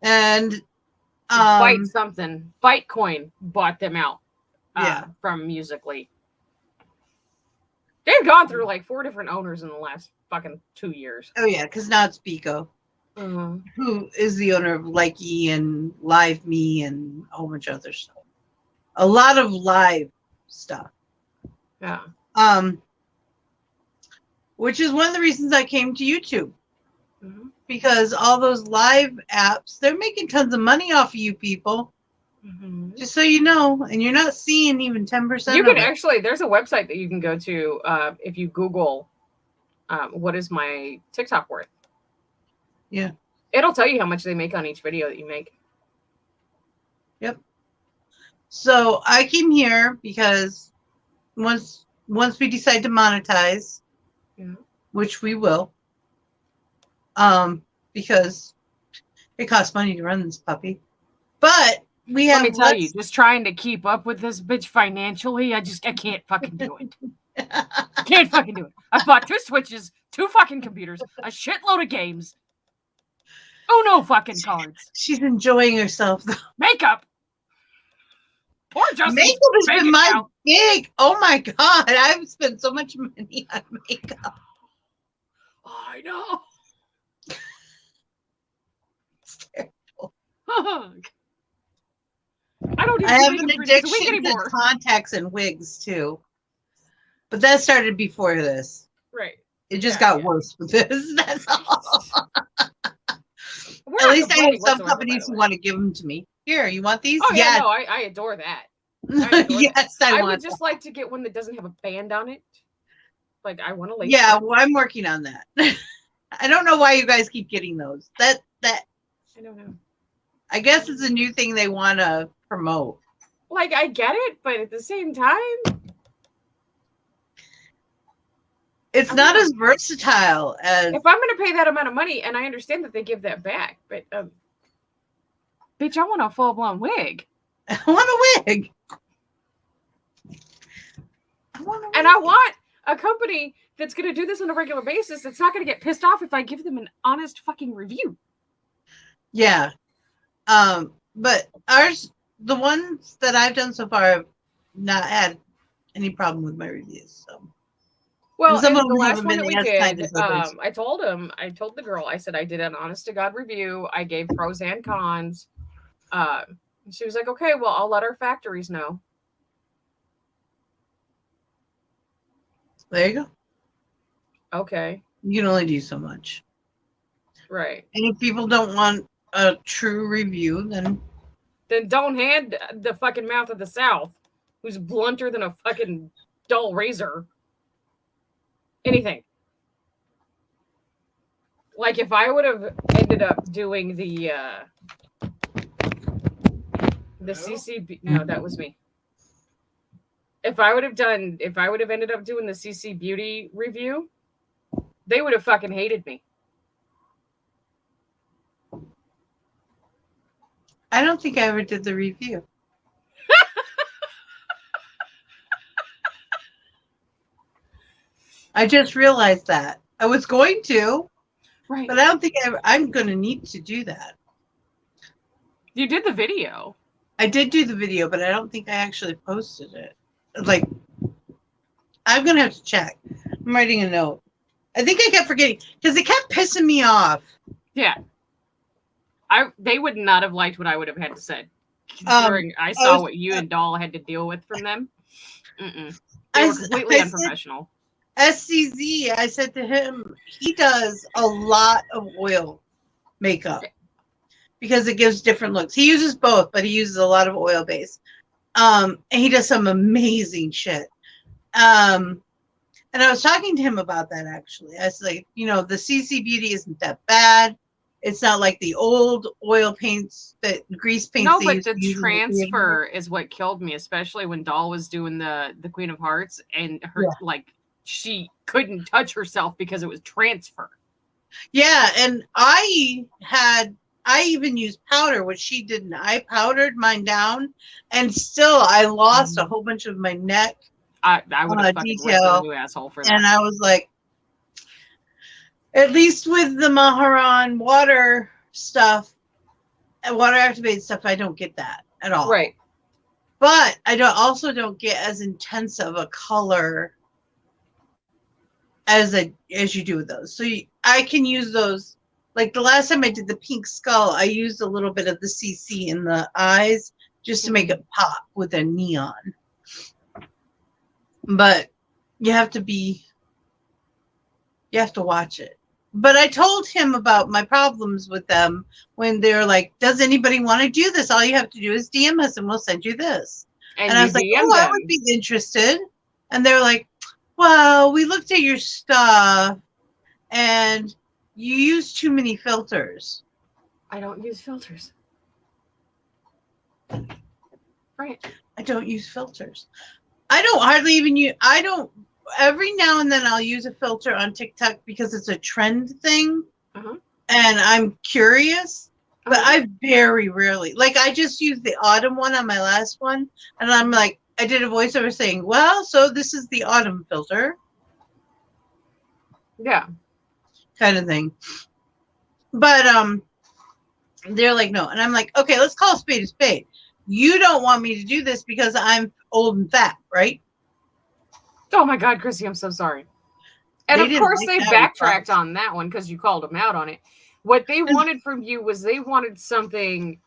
And Bytecoin bought them out from Musical.ly. They've gone through like 4 different owners in the last fucking 2 years. Oh yeah, because now it's Pico. Who is the owner of Likey and Live Me and a whole bunch of other stuff. A lot of live stuff. Yeah. Which is one of the reasons I came to YouTube. Because all those live apps, they're making tons of money off of you people. Just so you know, and you're not seeing even 10%. You can actually, there's a website that you can go to if you Google what is my TikTok worth. Yeah. It'll tell you how much they make on each video that you make. Yep. So I came here because once we decide to monetize, which we will, because it costs money to run this puppy. But we have. Let me tell you, just trying to keep up with this bitch financially, I can't fucking do it. I can't fucking do it. I bought 2 Switches, 2 fucking computers, a shitload of games. Oh no, fucking cards. She's enjoying herself though. Makeup. Poor Justin. Makeup has been my big. Oh my god, I've spent so much money on makeup. Oh, I know. It's terrible. I have an addiction to contacts and wigs too, but that started before this. Right. It just got worse with this. That's all. At least I have some companies who want to give them to me. Here, you want these? Oh yeah, no, I adore that. Yes, I would just like to get one that doesn't have a band on it. Like I want to. Yeah, well, I'm working on that. I don't know why you guys keep getting those. That I don't know. I guess it's a new thing they want to promote. Like, I get it, but at the same time, it's not as versatile as. If I'm going to pay that amount of money, and I understand that they give that back, but bitch, I want a full blown wig. I want a wig. And I want a company that's going to do this on a regular basis that's not going to get pissed off if I give them an honest fucking review. Yeah. But the ones that I've done so far have not had any problem with my reviews. So. Well, and the last one that we did, I told the girl, I said, I did an honest to God review. I gave pros and cons. She was like, okay, well, I'll let our factories know. There you go. Okay. You can only do so much. Right. And if people don't want a true review, then don't hand the fucking mouth of the South, who's blunter than a fucking dull razor, anything. Like, if I would have ended up doing the CCB, no, that was me. If I would have ended up doing the CC Beauty review, they would have fucking hated me. I don't think I ever did the review. I just realized that. I was going to, right? But I don't think I'm going to need to do that. You did the video. I did do the video, but I don't think I actually posted it. Like, I'm going to have to check. I'm writing a note. I think I kept forgetting because it kept pissing me off. Yeah. They would not have liked what I would have had to say. Considering I saw what you and Doll had to deal with from them. They were completely unprofessional. SCZ, I said to him, he does a lot of oil makeup because it gives different looks. He uses both, but he uses a lot of oil base. And he does some amazing shit. And I was talking to him about that, actually. I was like, the CC Beauty isn't that bad. It's not like the old oil paints, grease paints. No, but the transfer is what killed me, especially when Doll was doing the Queen of Hearts and her, she couldn't touch herself because it was transfer. Yeah, and I even used powder, which she didn't. I powdered mine down, and still I lost a whole bunch of my neck. I would have fucking ripped a new asshole for that. And I was like, at least with the Maharan water stuff, water activated stuff, I don't get that at all. Right. But I also don't get as intense of a color as you do with those. So I can use those. Like the last time I did the pink skull, I used a little bit of the CC in the eyes just to make it pop with a neon. But you have to watch it. But I told him about my problems with them when they're like, does anybody want to do this? All you have to do is DM us and we'll send you this. And I was like, I would be interested. And they're like, well, we looked at your stuff and you use too many filters. I don't use filters. Right. I don't use filters. I don't hardly even use, every now and then I'll use a filter on TikTok because it's a trend thing. And I'm curious, but I very rarely, like I just used the autumn one on my last one. And I'm like, I did a voiceover saying, well, so this is the autumn filter. Yeah. Kind of thing. But they're like, no. And I'm like, okay, let's call a spade a spade. You don't want me to do this because I'm old and fat, right? Oh my God, Chrissy, I'm so sorry. And of course they backtracked on that one because you called them out on it. What they wanted from you was they wanted something,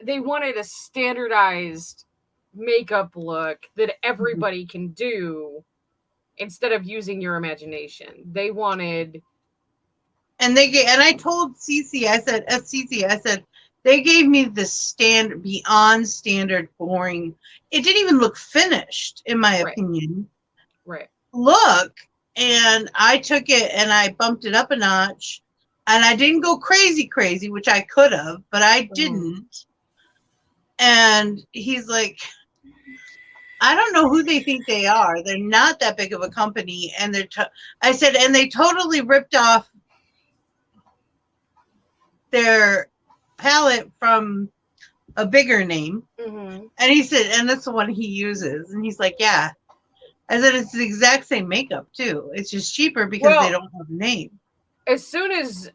they wanted a standardized makeup look that everybody can do instead of using your imagination. They wanted... And I told Cece, I said, they gave me the standard, beyond standard, boring. It didn't even look finished, in my opinion. Right. Look, and I took it and I bumped it up a notch, and I didn't go crazy, which I could have, but I didn't. And he's like, I don't know who they think they are. They're not that big of a company, and I said, and they totally ripped off their palette from a bigger name. And he said, and that's the one he uses. And he's like, yeah. I said, it's the exact same makeup too. It's just cheaper because they don't have a name. As soon as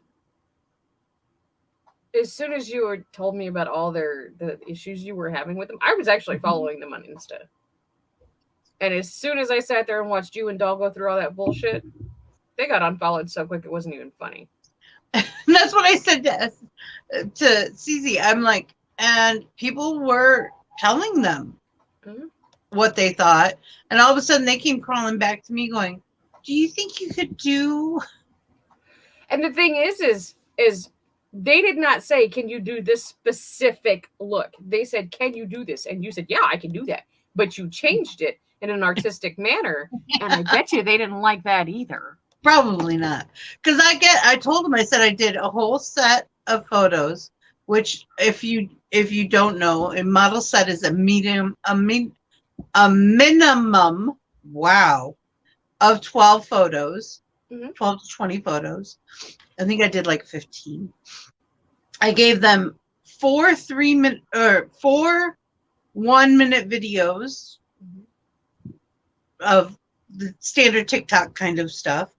you were told me about all the issues you were having with them, I was actually following them on Insta. And as soon as I sat there and watched you and Doll go through all that bullshit, they got unfollowed so quick it wasn't even funny. And that's what I said to CZ. I'm like, and people were telling them what they thought, and all of a sudden they came crawling back to me going, do you think you could do? And the thing is they did not say, can you do this specific look? They said, can you do this? And you said, yeah, I can do that. But you changed it in an artistic manner. And I bet you they didn't like that either. Probably not. Because I told them, I said I did a whole set of photos, which if you don't know, a model set is a minimum, wow, of 12 photos, 12 to 20 photos. I think I did like 15. I gave them 4 1-minute videos of the standard TikTok kind of stuff.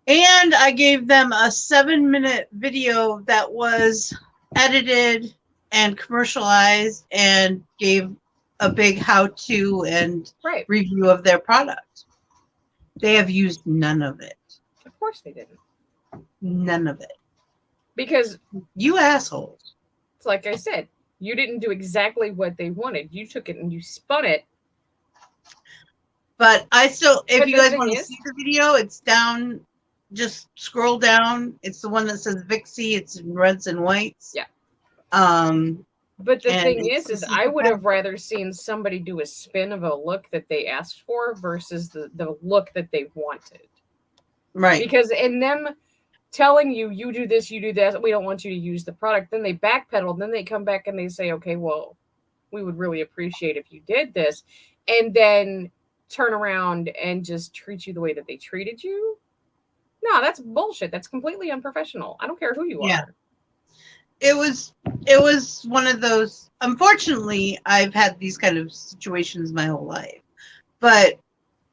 And I gave them a 7-minute video that was edited and commercialized and gave a big how-to and review of their product. They have used none of it. Of course they didn't. None of it. Because you assholes. It's like I said, you didn't do exactly what they wanted. You took it and you spun it. But I still, if you guys want to see the video, it's down. Just scroll down. It's the one that says Vixie. It's in reds and whites. Yeah. But the thing is I would have rather seen somebody do a spin of a look that they asked for versus the look that they wanted. Right. Because in them telling you, you do this, you do that, we don't want you to use the product, then they backpedal, then they come back and they say, okay, well, we would really appreciate if you did this, and then turn around and just treat you the way that they treated you. No, that's bullshit. That's completely unprofessional. I don't care who you are. It was one of those, unfortunately, I've had these kind of situations my whole life.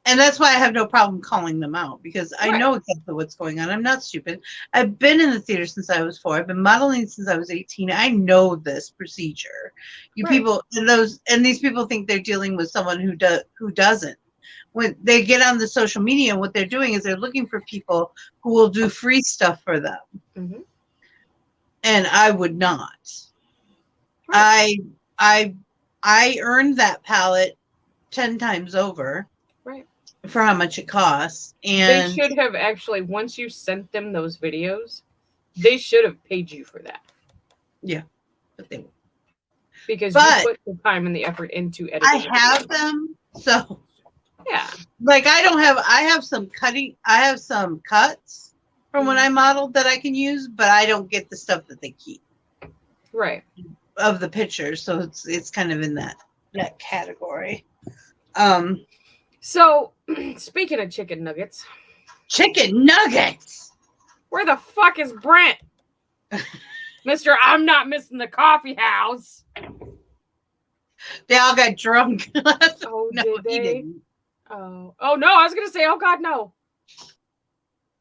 And that's why I have no problem calling them out, because I know exactly what's going on. I'm not stupid. I've been in the theater since I was 4. I've been modeling since I was 18. I know this procedure. People, and these people think they're dealing with someone who doesn't. When they get on the social media, what they're doing is they're looking for people who will do free stuff for them. Mm-hmm. And I would not. Right. I earned that palette 10 times over. Right. For how much it costs. And they should have actually, once you sent them those videos, they should have paid you for that. Yeah. But they won't. Because you put the time and the effort into editing. I have them, so yeah. Like I have some cuts from when I modeled that I can use, but I don't get the stuff that they keep. Right. Of the pictures, so it's kind of in that category. So, speaking of chicken nuggets. Chicken nuggets! Where the fuck is Brent? Mr. I'm not missing the coffee house. They all got drunk. Oh, no, did they? He didn't. Oh, no, I was going to say, oh, God, no.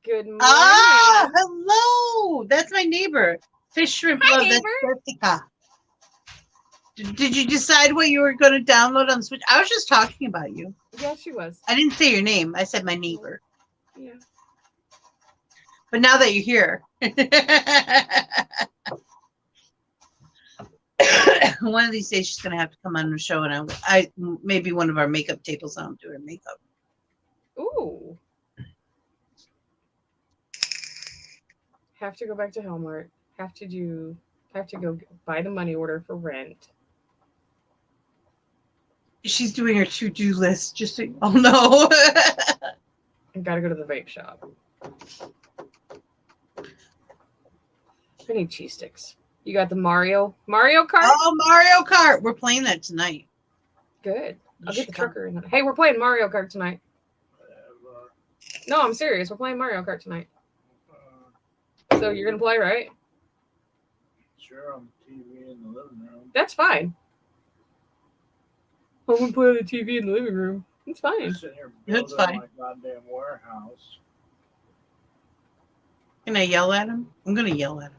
Good morning. Ah, hello. That's my neighbor. Fish, shrimp, love. That's Jessica. Did you decide what you were going to download on Switch? I was just talking about you. Yeah, she was. I didn't say your name. I said my neighbor. Yeah. But now that you're here, one of these days she's going to have to come on the show, and I maybe one of our makeup tables. I don't do her makeup. Ooh. Have to go back to Helmart. Have to go buy the money order for rent. She's doing her to-do list. Just so, oh no. I gotta go to the vape shop. I need cheese sticks. You got the Mario Kart? Oh, Mario Kart. We're playing that tonight. Good. I'll get the trucker. Hey, we're playing Mario Kart tonight. No, I'm serious. We're playing Mario Kart tonight. So you're gonna play, right? Sure, on the TV in the living room. That's fine. I'm gonna play on the TV in the living room. It's fine. I'm sitting here It's building fine. my goddamn warehouse. Can I yell at him? I'm gonna yell at him.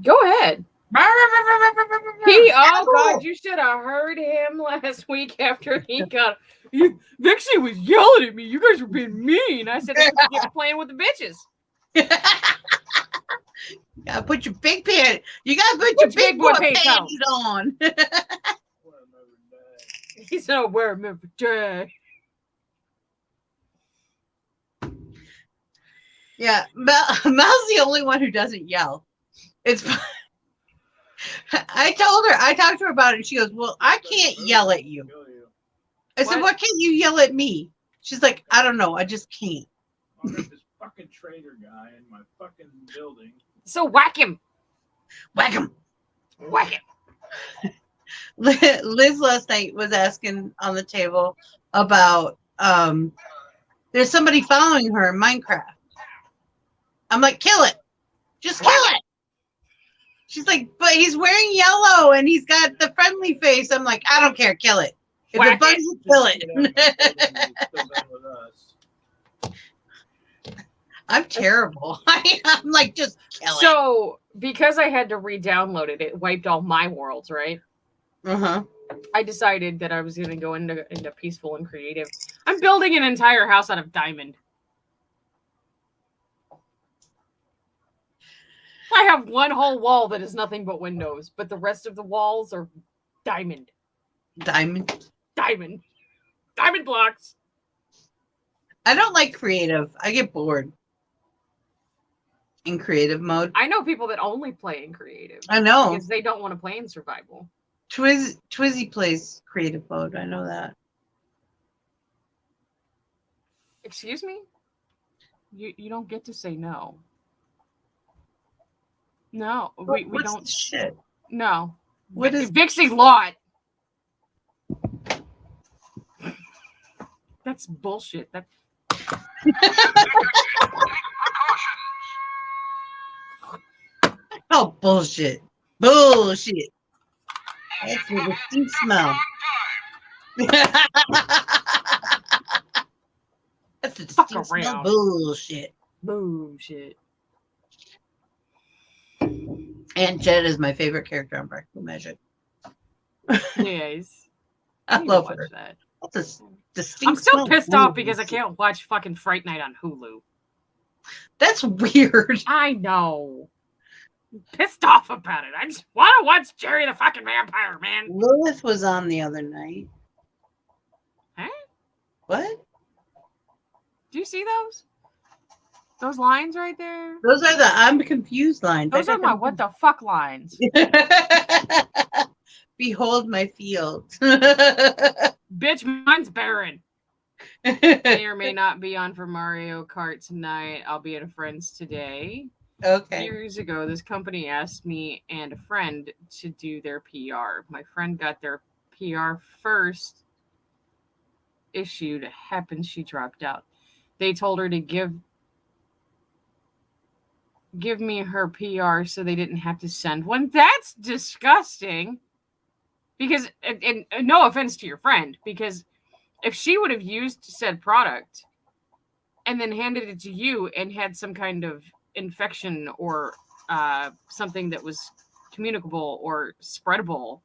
Go ahead. Oh God, you should have heard him last week after he got. Vixie was yelling at me. You guys were being mean. I said, "You're playing with the bitches." You gotta put your big pan. You gotta put your big boy panties on. He said, "I'll wear them every day." Yeah, Mel's the only one who doesn't yell. It's. I told her. I talked to her about it. And she goes, "Well, I can't yell at you." I said, "Why can't you yell at me?" She's like, "I don't know. I just can't." I got this fucking trader guy in my fucking building. So whack him. Whack him. Whack him. Liz last night was asking on the table about there's somebody following her in Minecraft. I'm like, kill it. Just kill it. She's like, but he's wearing yellow and he's got the friendly face. I'm like, I don't care. Kill it. If it bugs you, kill it. I'm terrible. I'm like, just kill it. So, because I had to re-download it, it wiped all my worlds, right? Uh-huh. I decided that I was going to go into peaceful and creative. I'm building an entire house out of diamond. I have one whole wall that is nothing but windows, but the rest of the walls are diamond. Diamond blocks. I don't like creative. I get bored in creative mode. I know people that only play in creative. I know. Because they don't want to play in survival. Twizzy plays creative mode. I know that. Excuse me? You don't get to say no. No, we don't. Shit. No. What is Vixie Lot? That's bullshit. That. Oh, bullshit. Bullshit. That's what the stink smell. That's the stink smell. Bullshit. Bullshit. Aunt Jed is my favorite character on Breakfast Magic. Yes. I love her. That. That's a distinct I'm still smell. pissed off because I can't watch fucking Fright Night on Hulu. That's weird. I know. I'm pissed off about it. I just want to watch Jerry the fucking Vampire, man. Lilith was on the other night. Huh? What? Do you see those? Those lines right there? Those are the I'm confused lines. Those are my what the fuck lines. Behold my field. Bitch, mine's barren. May or may not be on for Mario Kart tonight. I'll be at a friend's today. Okay. Years ago, this company asked me and a friend to do their PR. My friend got their PR first issued. Happened she dropped out. They told her to give me her PR so they didn't have to send one. That's disgusting. Because, and no offense to your friend, because if she would have used said product and then handed it to you and had some kind of infection or something that was communicable or spreadable,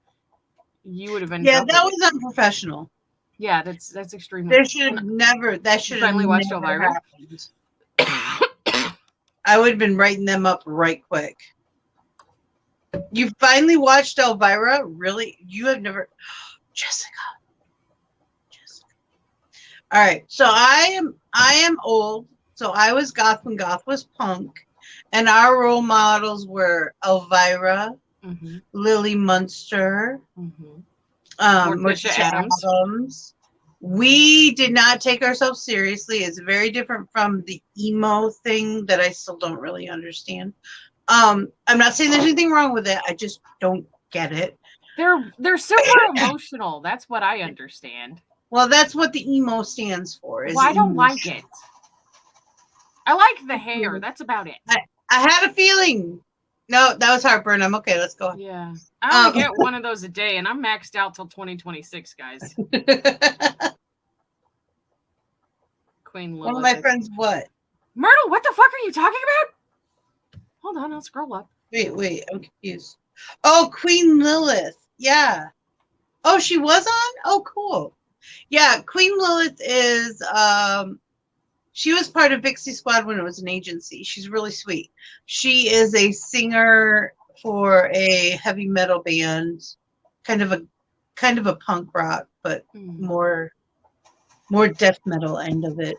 you would have ended up. Yeah, that was unprofessional. Yeah, that's extremely. There should never. That should have finally watched never Elvira. happened. I would have been writing them up right quick. You finally watched Elvira? Really? You have never. Jessica. All right. So I am old. So I was goth when goth was punk. And our role models were Elvira, Lily Munster, Morticia Adams, We did not take ourselves seriously. It's very different from the emo thing that I still don't really understand. I'm not saying there's anything wrong with it. I just don't get it. They're super emotional. That's what I understand. Well, that's what the emo stands for. Well, I don't like it. I like the hair. That's about it. I had a feeling. No, that was heartburn. I'm okay. Let's go. Yeah. I only get one of those a day, and I'm maxed out till 2026, guys. Queen Lilith. One of my friends, what? Myrtle, what the fuck are you talking about? Hold on, I'll scroll up. Wait, I'm confused. Oh, Queen Lilith. Yeah. Oh, she was on? Oh, cool. Yeah, Queen Lilith is she was part of Vixie Squad when it was an agency. She's really sweet. She is a singer for a heavy metal band, kind of a punk rock, but more death metal end of it.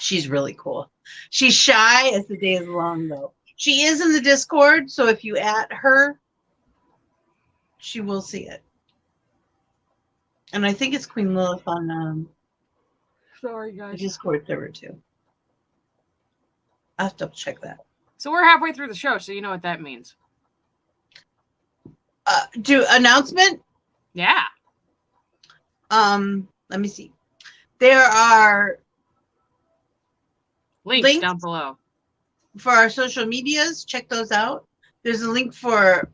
She's really cool. She's shy as the day is long, though. She is in the Discord, so if you at her, she will see it. And I think it's Queen Lilith on sorry, guys. the Discord server too. I'll have to check that. So we're halfway through the show, so you know what that means. Do announcement? Yeah. Let me see. There are links down below for our social medias. Check those out. There's a link for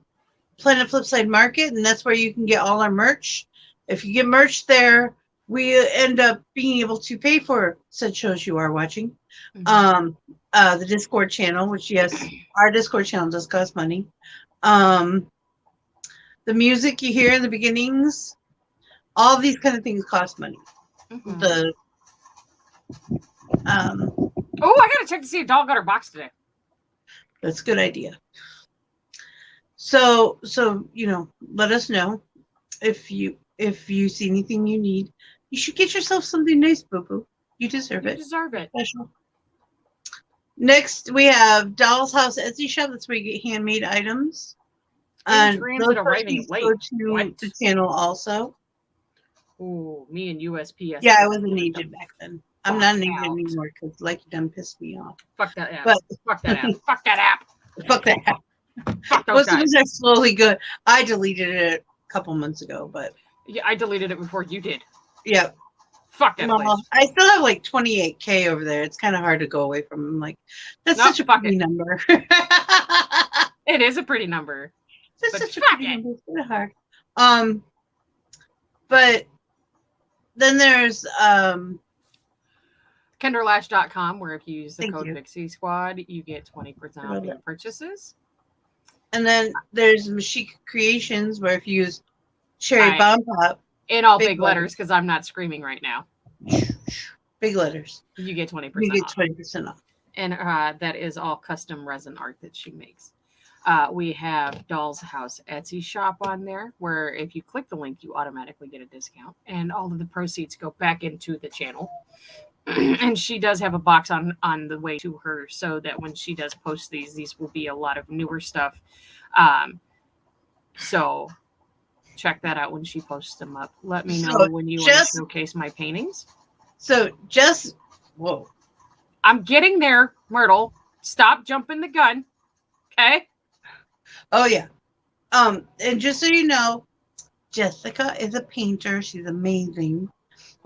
Planet Flipside Market, and that's where you can get all our merch. If you get merch there, we end up being able to pay for said shows you are watching. The Discord channel, which, yes, our Discord channel does cost money. The music you hear in the beginnings, all these kind of things cost money. Oh, I gotta check to see if Doll got her box today. That's a good idea. So let us know if you see anything you need. You should get yourself something nice, boo boo. You deserve it. You deserve it. Special. Next, we have Doll's House Etsy shop. That's where you get handmade items. And those arriving late. go to the channel also. Ooh, me and USPS. Yeah, I was an agent back then. I'm not an agent anymore because like you done pissed me off. Fuck that app. But fuck that app. Fuck that app. Fuck that app. Fuck those Most guys. of them are slowly good. I deleted it a couple months ago, but yeah, I deleted it before you did. Yeah. Fuck that place. I still have like 28K over there. It's kind of hard to go away from. I'm like, that's such a pretty number. It is a pretty number. It's such a pretty number. It's kind of hard. But then there's Kenderlash.com, where if you use the code Vixie Squad, you get 20% off your purchases. And then there's Mashika Creations, where if you use Cherry Bomb Pop in all big letters, because I'm not screaming right now. Big letters. You get 20%. You get 20% off. And that is all custom resin art that she makes. We have Doll's House Etsy shop on there, where if you click the link, you automatically get a discount, and all of the proceeds go back into the channel. And she does have a box on the way to her, so that when she does post these will be a lot of newer stuff. So check that out when she posts them up. Let me know when you want to showcase my paintings. So whoa. I'm getting there, Myrtle. Stop jumping the gun. Okay? Oh, yeah. And just so you know, Jessica is a painter. She's amazing.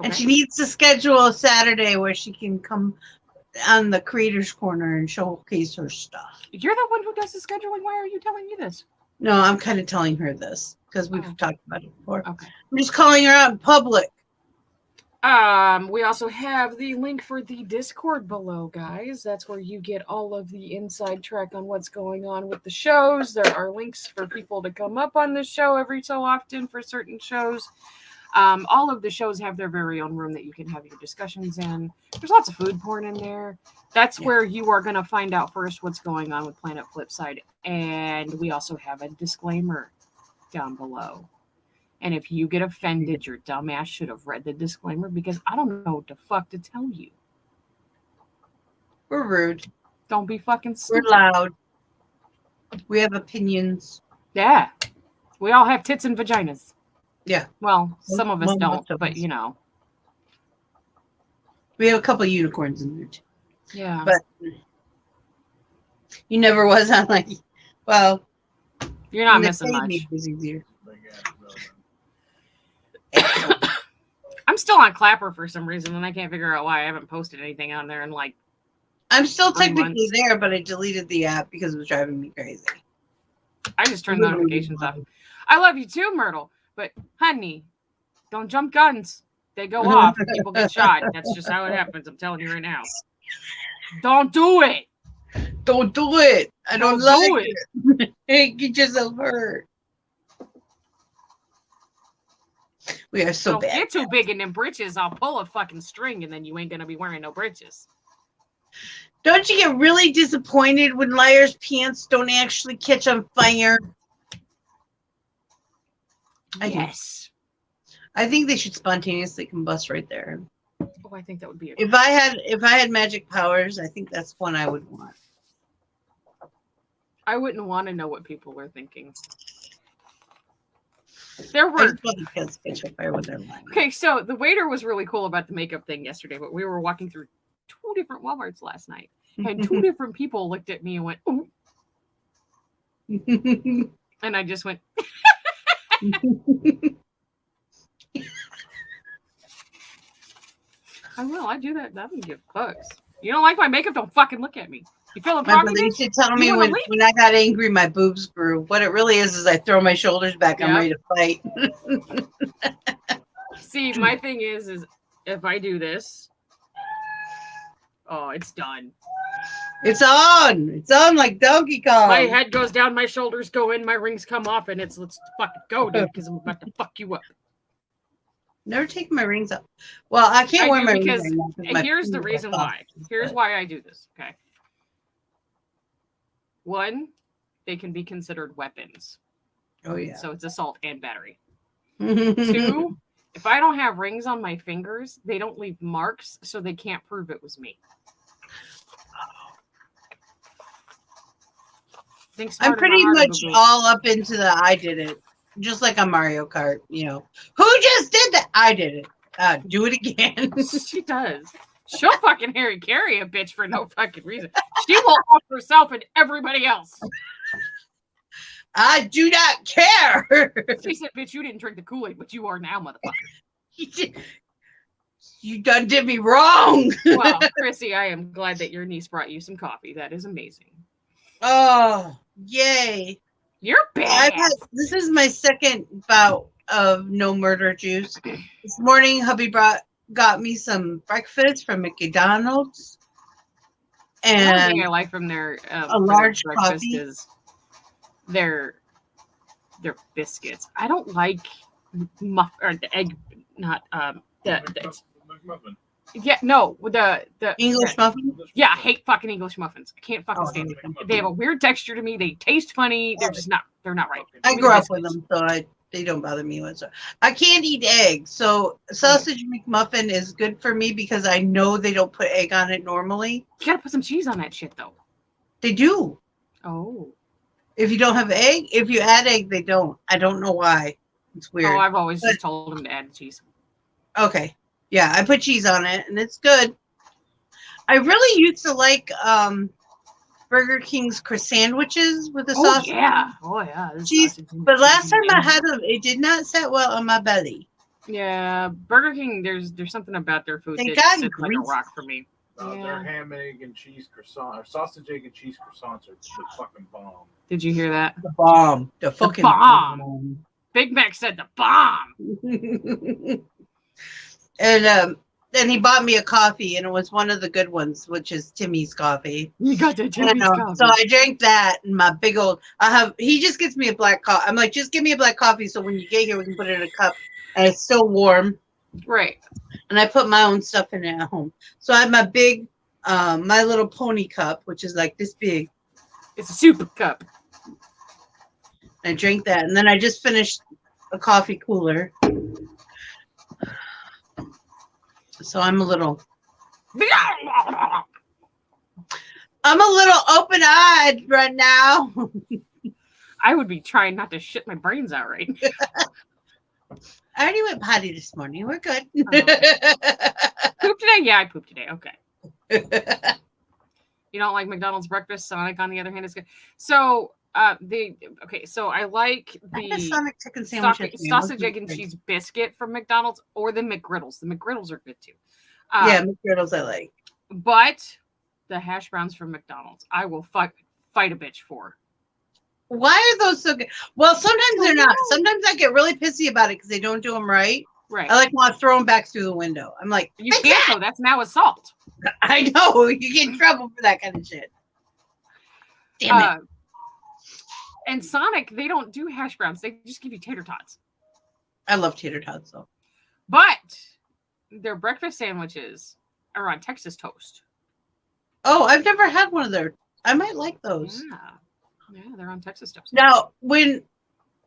Okay. And she needs to schedule a Saturday where she can come on the Creators Corner and showcase her stuff. You're the one who does the scheduling. Why are you telling me this? No, I'm kind of telling her this because we've talked about it before. Okay. I'm just calling her out in public. We also have the link for the Discord below, guys. That's where you get all of the inside track on what's going on with the shows. There are links for people to come up on the show every so often for certain shows. All of the shows have their very own room that you can have your discussions in. There's lots of food porn in there. That's where you are going to find out first what's going on with Planet Flipside. And we also have a disclaimer down below. And if you get offended, your dumbass should have read the disclaimer, because I don't know what the fuck to tell you. We're rude. Don't be fucking stupid. We're loud. We have opinions. Yeah. We all have tits and vaginas. Yeah. Well, some of us Well, don't, most of but us. you know. We have a couple of unicorns in there too. Yeah. But you never was on like, well, You're not when they missing paid much. me, it was easier. I'm still on Clapper for some reason, and I can't figure out why I haven't posted anything on there in like. I'm still 3 technically months. there, but I deleted the app because it was driving me crazy. I just turned notifications off. I love you too, Myrtle, but honey, don't jump guns. They go off and people get shot. That's just how it happens. I'm telling you right now. Don't do it. Don't do it. I don't do like it. it. Hey, get yourself hurt. We are so Don't bad. get too big in them britches. I'll pull a fucking string and then you ain't gonna be wearing no britches. Don't you get really disappointed when liars' pants don't actually catch on fire? Yes. I think they should spontaneously combust right there. Oh, I think that would be a If I had magic powers, I think that's one I would want. I wouldn't want to know what people were thinking. There I were just want the pants to catch on fire when they're lying. okay, so the waiter was really cool about the makeup thing yesterday, but we were walking through 2 different Walmarts last night, and 2 different people looked at me and went, "Ooh," and I just went, I will. I do that. I don't give fucks. You don't like my makeup? Don't fucking look at me. You feeling My froggy? brother used to tell You me wanna when leave? I got angry, my boobs grew. What it really is I throw my shoulders back. I'm Yep. ready to fight. See, my thing is if I do this, oh, it's done. It's on. It's on like Donkey Kong. My head goes down, my shoulders go in, my rings come off, and it's let's fucking go, dude, because I'm about to fuck you up. Never take my rings off. Well, I can't wear do my because rings anymore my here's the fingers are reason soft, why. Here's but- why I do this. Okay. 1, they can be considered weapons. Oh yeah. So it's assault and battery. 2, if I don't have rings on my fingers, they don't leave marks, so they can't prove it was me. Think I'm smarter, pretty not harder, much boo-boo. all up into the I did it. Just like on Mario Kart, you know. Who just did that? I did it. Do it again. She does. She'll fucking Harry carry a bitch for no fucking reason. She will off herself and everybody else. I do not care. She said, bitch, you didn't drink the Kool-Aid, but you are now, motherfucker. You done did me wrong. Well, Chrissy, I am glad that your niece brought you some coffee. That is amazing. Oh, yay. You're bad. This is my second bout of no murder juice. This morning, hubby got me some breakfast from McDonald's. The only And thing I like from their large breakfast coffee. is their biscuits. I don't like or the egg, not McMuffin. yeah, no, the English muffin. yeah, I hate fucking English muffins. I can't fucking Oh, stand them. They have a weird texture to me. They taste funny. They're just not. They're not right. I Give me grew the up with biscuits. them, so they don't bother me whatsoever. I can't eat eggs, so sausage McMuffin is good for me because I know they don't put egg on it normally. You gotta put some cheese on that shit, though. They do. Oh. If you don't have egg, if you add egg, they don't. I don't know why. It's weird. Oh, I've always just told them to add cheese. Okay. Yeah, I put cheese on it, and it's good. I really used to like Burger King's croissantwiches with the sausage. Oh yeah. There's Cheese, sausage and but last cheese time I and- had them, it did not set well on my belly. Yeah, Burger King. There's something about their food They that got sits like a grease. rock for me. Their Yeah. ham, egg, and cheese croissant, or sausage, egg, and cheese croissants are the fucking bomb. Did you hear that? The bomb. The fucking bomb. Big Mac said the bomb. And then he bought me a coffee, and it was one of the good ones, which is Timmy's coffee. You got the And, Jimmy's coffee. so I drank that, and my big old. He just gets me a black coffee. I'm like, just give me a black coffee, so when you get here, we can put it in a cup, and it's still warm. Right. And I put my own stuff in it at home. So I have my big, My Little Pony cup, which is like this big. It's a super cup. I drank that, and then I just finished a coffee cooler. So I'm a little open-eyed right now. I would be trying not to shit my brains out right. I already went potty this morning. We're good. Oh, okay. Poop today? Yeah, I pooped today. Okay. You don't like McDonald's breakfast? Sonic, on the other hand, is good. So, so I like the Sonic chicken sandwich. sausage, egg, and cheese biscuit from McDonald's, or the McGriddles. The McGriddles are good too. Yeah, McGriddles I like. But the hash browns from McDonald's, I will fight a bitch for. Why are those so good? Well, sometimes they're not. Sometimes I get really pissy about it because they don't do them right. Right. I want to throw them back through the window. I'm like, you can't though. That's now assault. I know. You get in trouble for that kind of shit. Damn it. And Sonic, they don't do hash browns. They just give you tater tots. I love tater tots though. But their breakfast sandwiches are on Texas toast. Oh, I've never had one of their. I might like those. Yeah, they're on Texas toast. Now,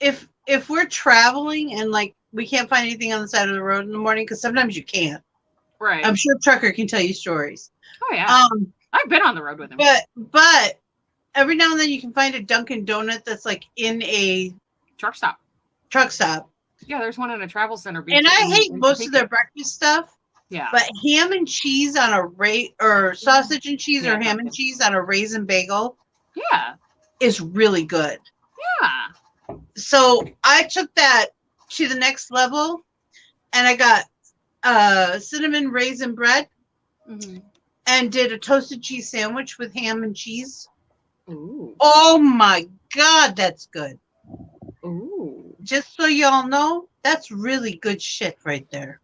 if we're traveling and we can't find anything on the side of the road in the morning, because sometimes you can't. Right. I'm sure Trucker can tell you stories. Oh yeah. I've been on the road with him. But every now and then you can find a Dunkin' Donut that's in a truck stop. Yeah, there's one in a travel center. And I hate most of their breakfast stuff. Yeah. But ham and cheese on or sausage and cheese or ham and cheese on a raisin bagel. Yeah. Is really good. Yeah. So I took that to the next level, and I got cinnamon raisin bread and did a toasted cheese sandwich with ham and cheese. Ooh. Oh my God, that's good. Ooh. Just so y'all know, that's really good shit right there.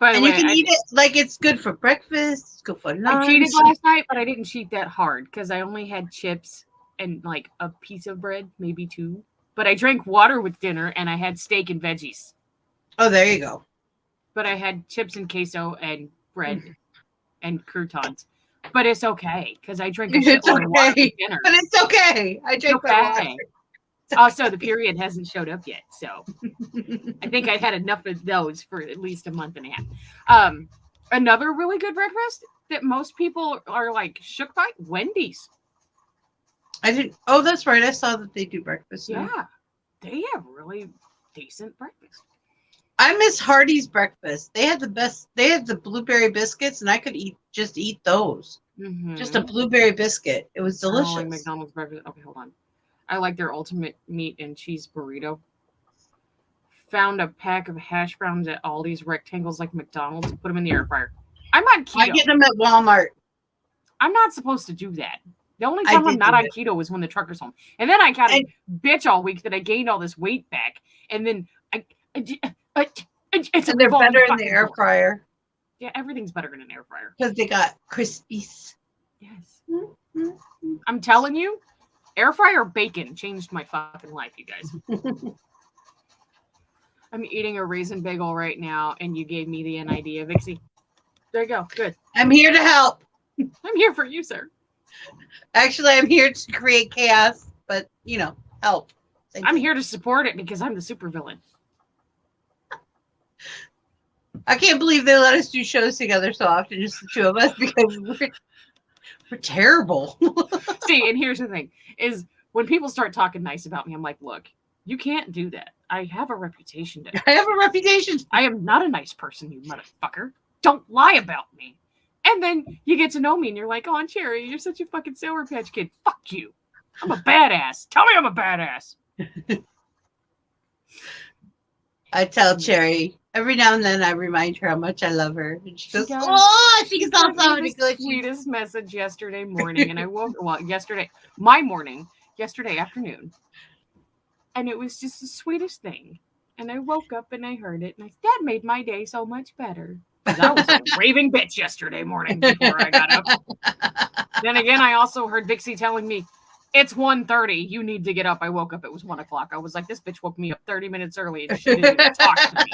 By the way, you can eat it it's good for breakfast, it's good for lunch. I cheated last night, but I didn't cheat that hard because I only had chips and a piece of bread, maybe two. But I drank water with dinner and I had steak and veggies. Oh, there you go. But I had chips and queso and bread and croutons. But it's okay because I drank a shitload of water with dinner. But it's okay. I drank water. Also, the period hasn't showed up yet, so I think I've had enough of those for at least a month and a half. Another really good breakfast that most people are shook by, Wendy's. I didn't. Oh, that's right. I saw that they do breakfast. Yeah, they have really decent breakfast. I miss Hardee's breakfast. They had the best. They had the blueberry biscuits, and I could just eat those. Mm-hmm. Just a blueberry biscuit. It was delicious. Like McDonald's breakfast. Okay, hold on. I like their ultimate meat and cheese burrito. Found a pack of hash browns at Aldi's rectangles like McDonald's. Put them in the air fryer. I'm on keto. I get them at Walmart. I'm not supposed to do that. The only time I'm not on keto is when the trucker's home. And then I kind of bitch all week that I gained all this weight back. And then they're better in the air fryer. Yeah, everything's better in an air fryer. Because they got crispies. Yes. Mm-hmm. I'm telling you, air fryer bacon changed my fucking life, you guys. I'm eating a raisin bagel right now, and you gave me an idea, Vixie. There you go. Good. I'm here to help. I'm here for you, sir. Actually, I'm here to create chaos, but, help. I'm here to support it because I'm the supervillain. I can't believe they let us do shows together so often, just the two of us, because we're terrible. See, and here's the thing, is when people start talking nice about me, I'm like, look, you can't do that. I have a reputation. I have a reputation. I am not a nice person, you motherfucker. Don't lie about me. And then you get to know me and you're like, oh, Cherry, you're such a fucking Sour Patch Kid. Fuck you. I'm a badass. Tell me I'm a badass. I tell Cherry every now and then. I remind her how much I love her, and she goes, "Oh, she gets all so good." Sweetest message yesterday morning, and I woke yesterday afternoon, and it was just the sweetest thing. And I woke up and I heard it, and that made my day so much better. Because I was a raving bitch yesterday morning before I got up. Then again, I also heard Vixie telling me, it's 1:30. You need to get up. I woke up. It was 1 o'clock. I was like, this bitch woke me up 30 minutes early and she didn't even talk to me.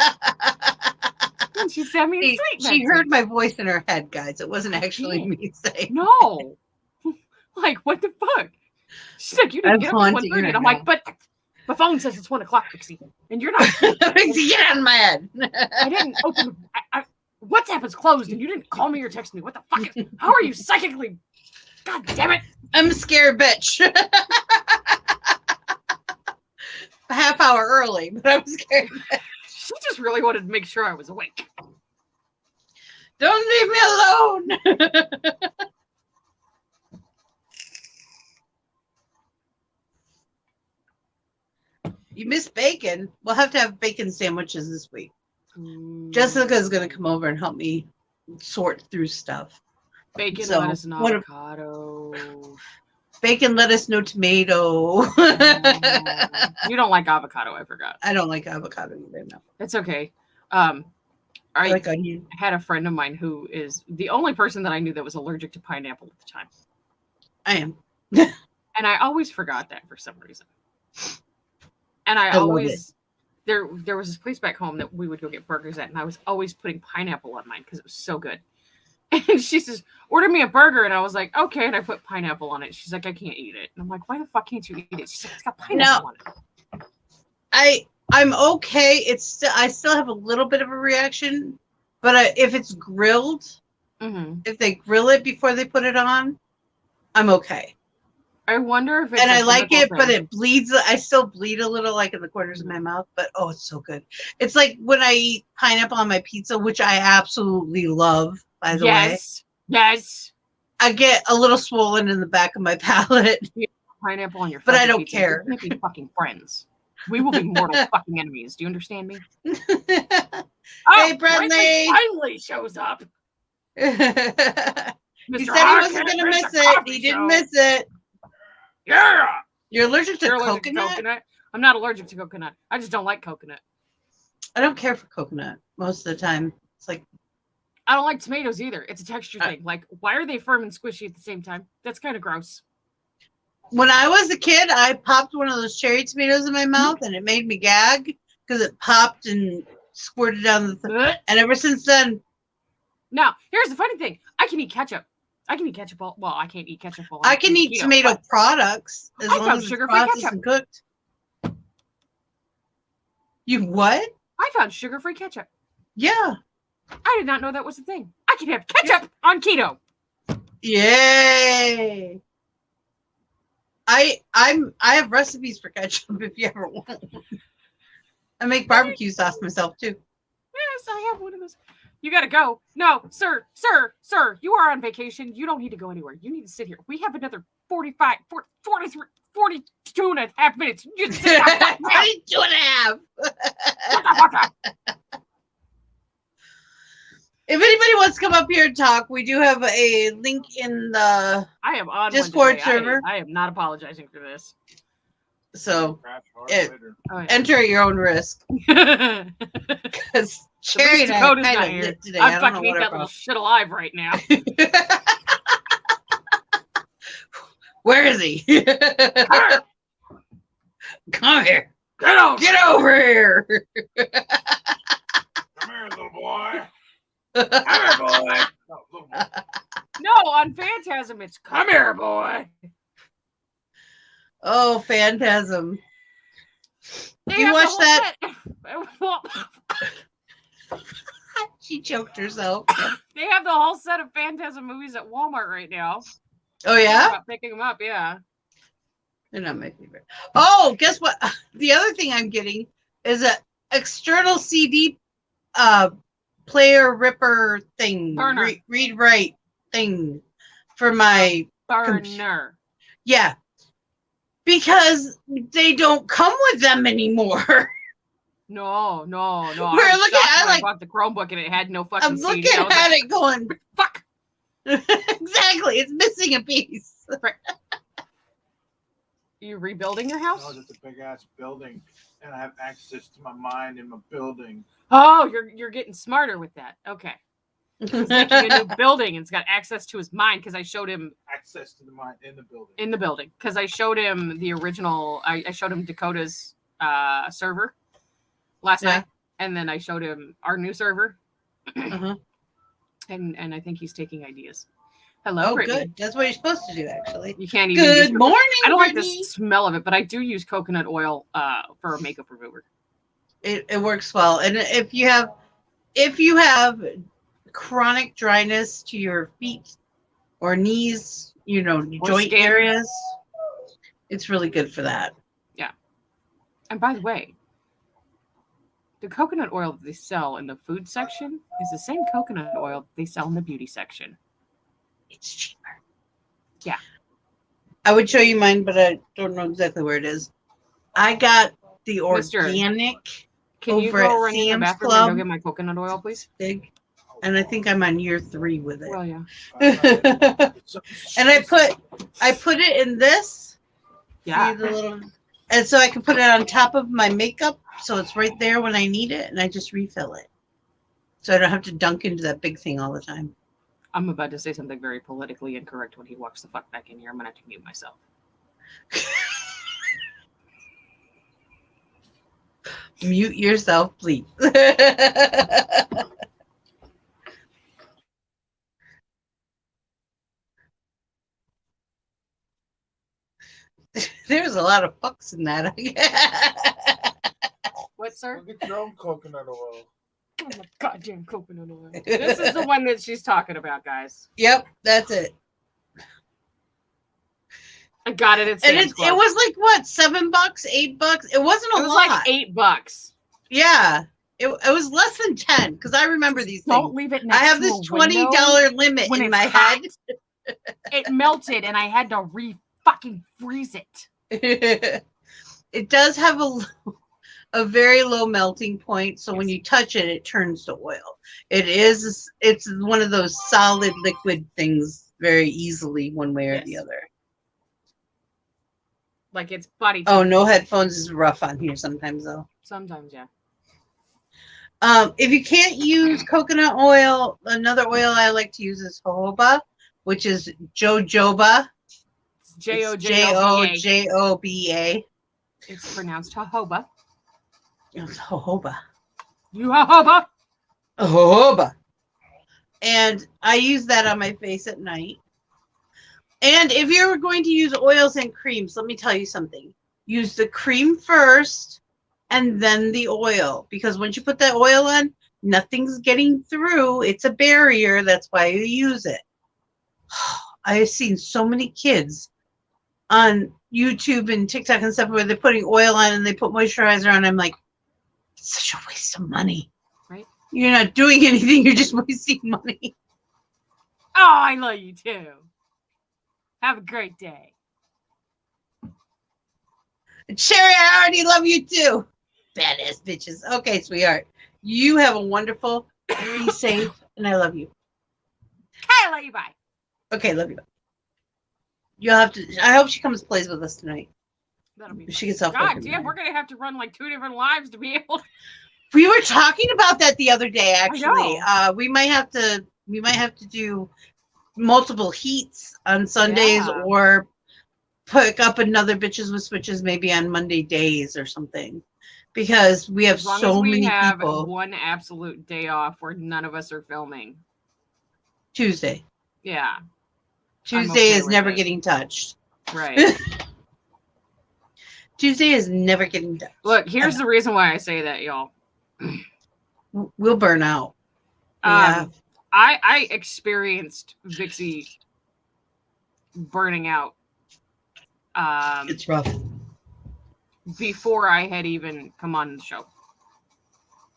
And she sent me a sweet message. She heard my voice in her head, guys. It wasn't actually me saying. No. Like, what the fuck? She's like, you didn't get up at 1:30. And I'm like, but my phone says it's 1 o'clock, Vixie. And you're not. Vixie, get out of my head. I didn't open. WhatsApp is closed and you didn't call me or text me. What the fuck? How are you psychically? God damn it. I'm a scared bitch. A half hour early, but I'm scared bitch. just really wanted to make sure I was awake. Don't leave me alone. You miss bacon. We'll have to have bacon sandwiches this week. Jessica's going to come over and help me sort through stuff. Bacon, lettuce, and avocado. Bacon, lettuce, no tomato. You don't like avocado, I forgot. I don't like avocado either, no. It's okay. I like onion. I had a friend of mine who is the only person that I knew that was allergic to pineapple at the time. I am. And I always forgot that for some reason. And I always, there was this place back home that we would go get burgers at, and I was always putting pineapple on mine because it was so good. And she says, order me a burger. And I was like, okay. And I put pineapple on it. She's like, I can't eat it. And I'm like, why the fuck can't you eat it? She's like, it's got pineapple on it. I'm okay. I still have a little bit of a reaction, but if it's grilled, if they grill it before they put it on, I'm okay. I wonder if it's I like it, but it bleeds. I still bleed a little, like in the corners of my mouth. But oh, it's so good. It's like when I eat pineapple on my pizza, which I absolutely love. By the way, yes, I get a little swollen in the back of my palate. Pineapple on your, but I don't pizza. care. We're making fucking friends. We will be mortal fucking enemies. Do you understand me? Hey, Bradley finally shows up. He said he wasn't going to miss it. He didn't miss it. Yeah. You're allergic to coconut? I'm not allergic to coconut. I just don't like coconut. I don't care for coconut most of the time. It's like, I don't like tomatoes either. It's a texture thing. Like, why are they firm and squishy at the same time? That's kind of gross. When I was a kid, I popped one of those cherry tomatoes in my mouth, and it made me gag because it popped and squirted down the throat. And ever since then. Now, here's the funny thing. I can eat ketchup. I can eat ketchup. Well, I can't eat ketchup. I can eat tomato products as long as it's processed and cooked. You what? I found sugar-free ketchup. Yeah. I did not know that was a thing. I can have ketchup on keto. Yay. I have recipes for ketchup if you ever want. I make barbecue sauce myself too. Yes, I have one of those. You gotta go. No, sir, you are on vacation. You don't need to go anywhere. You need to sit here. We have another 45, 43, 42 and a half minutes. You sit down. 42 and a half. Shut the fuck up. If anybody wants to come up here and talk, we do have a link in the Discord server. I am not apologizing for this. So, enter at your own risk. Because Cherry and I kind of lit today. I'm fucking eat that little shit alive right now. Where is he? Come here. Get over here. Come here, little boy. Come here, boy. No, on Phantasm, it's come here, boy. Oh, Phantasm. You watched that? She choked herself. They have the whole set of Phantasm movies at Walmart right now. Oh, yeah? Picking them up, yeah. They're not my favorite. Oh, guess what? The other thing I'm getting is an external CD player ripper thing. Read write thing for my burner. Yeah. Because they don't come with them anymore. No. We're looking at I bought the Chromebook and it had no fucking I'm CD. looking at it going, fuck. Exactly. It's missing a piece. Right. You rebuilding your house? No, it's a big ass building, and I have access to my mind in my building. Oh, you're getting smarter with that. Okay. He's making a new building and it's got access to his mind because I showed him access to the mind in the building. In the building. Because I showed him the original I showed him Dakota's server last night. And then I showed him our new server. And I think he's taking ideas. Hello, Brittany. Good. That's what you're supposed to do, actually. You can't even Good morning, I don't Brittany. like the smell of it, but I do use coconut oil for a makeup remover. It works well. And if you have chronic dryness to your feet or knees, joint areas, it's really good for that. Yeah. And by the way, The coconut oil that they sell in the food section is the same coconut oil they sell in the beauty section. It's cheaper. Yeah. I would show you mine, but I don't know exactly where it is. I got the organic. Can you over go at run in the Sam's bathroom Club. and go get my coconut oil, please? Big. And I think I'm on year 3 with it. Well, yeah. And I put it in this. Yeah. See the little, and so I can put it on top of my makeup, so it's right there when I need it, and I just refill it. So I don't have to dunk into that big thing all the time. I'm about to say something very politically incorrect when he walks the fuck back in here. I'm gonna have to mute myself. Mute yourself, please. There's a lot of fucks in that. What, sir? Look at your own coconut oil. Oh my goddamn coconut oil. This is the one that she's talking about, guys. Yep, that's it. I got it at And Sam's it Club. was like what, $7, $8? It wasn't a It was lot. like $8. Yeah, it was less than 10 because I remember these Don't things. leave it next I have to this a window $20 limit when in it's my hot. head. It melted and I had to fucking freeze it. It does have a very low melting point, so when you touch it, it turns to oil. It's one of those solid liquid things very easily one way or the other. Like it's body Oh, temperature. no headphones is rough on here sometimes though. Sometimes, yeah. If you can't use coconut oil, another oil I like to use is jojoba, which is jojoba. It's Jojoba. Jojoba. It's pronounced jojoba. It's jojoba. You jojoba. Jojoba. And I use that on my face at night. And if you're going to use oils and creams, let me tell you something. Use the cream first and then the oil. Because once you put that oil on, nothing's getting through. It's a barrier. That's why you use it. I've seen so many kids on YouTube and TikTok and stuff where they're putting oil on and they put moisturizer on. I'm like, it's such a waste of money. Right? You're not doing anything. You're just wasting money. Oh, I love you too. Have a great day. Sherry, I already love you too. Badass bitches. Okay, sweetheart. You have a wonderful, be safe, and I love you. I love you, bye. Okay, love you. You'll have to. I hope she comes and plays with us tonight. That'll be She gets off. God damn, we're gonna have to run like 2 different lives to be able to. We were talking about that the other day. Actually, I know. we might have to. We might have to do multiple heats on Sundays, Yeah. or pick up another bitches with switches maybe on Monday days or something, because we have As long so as we many have people. one absolute day off where none of us are filming. Tuesday. Yeah, Tuesday okay is with never it. getting touched. right. Tuesday is never getting touched. Look, here's the reason why I say that, y'all. We'll burn out. Yeah. I experienced Vixie burning out It's rough. before I had even come on the show.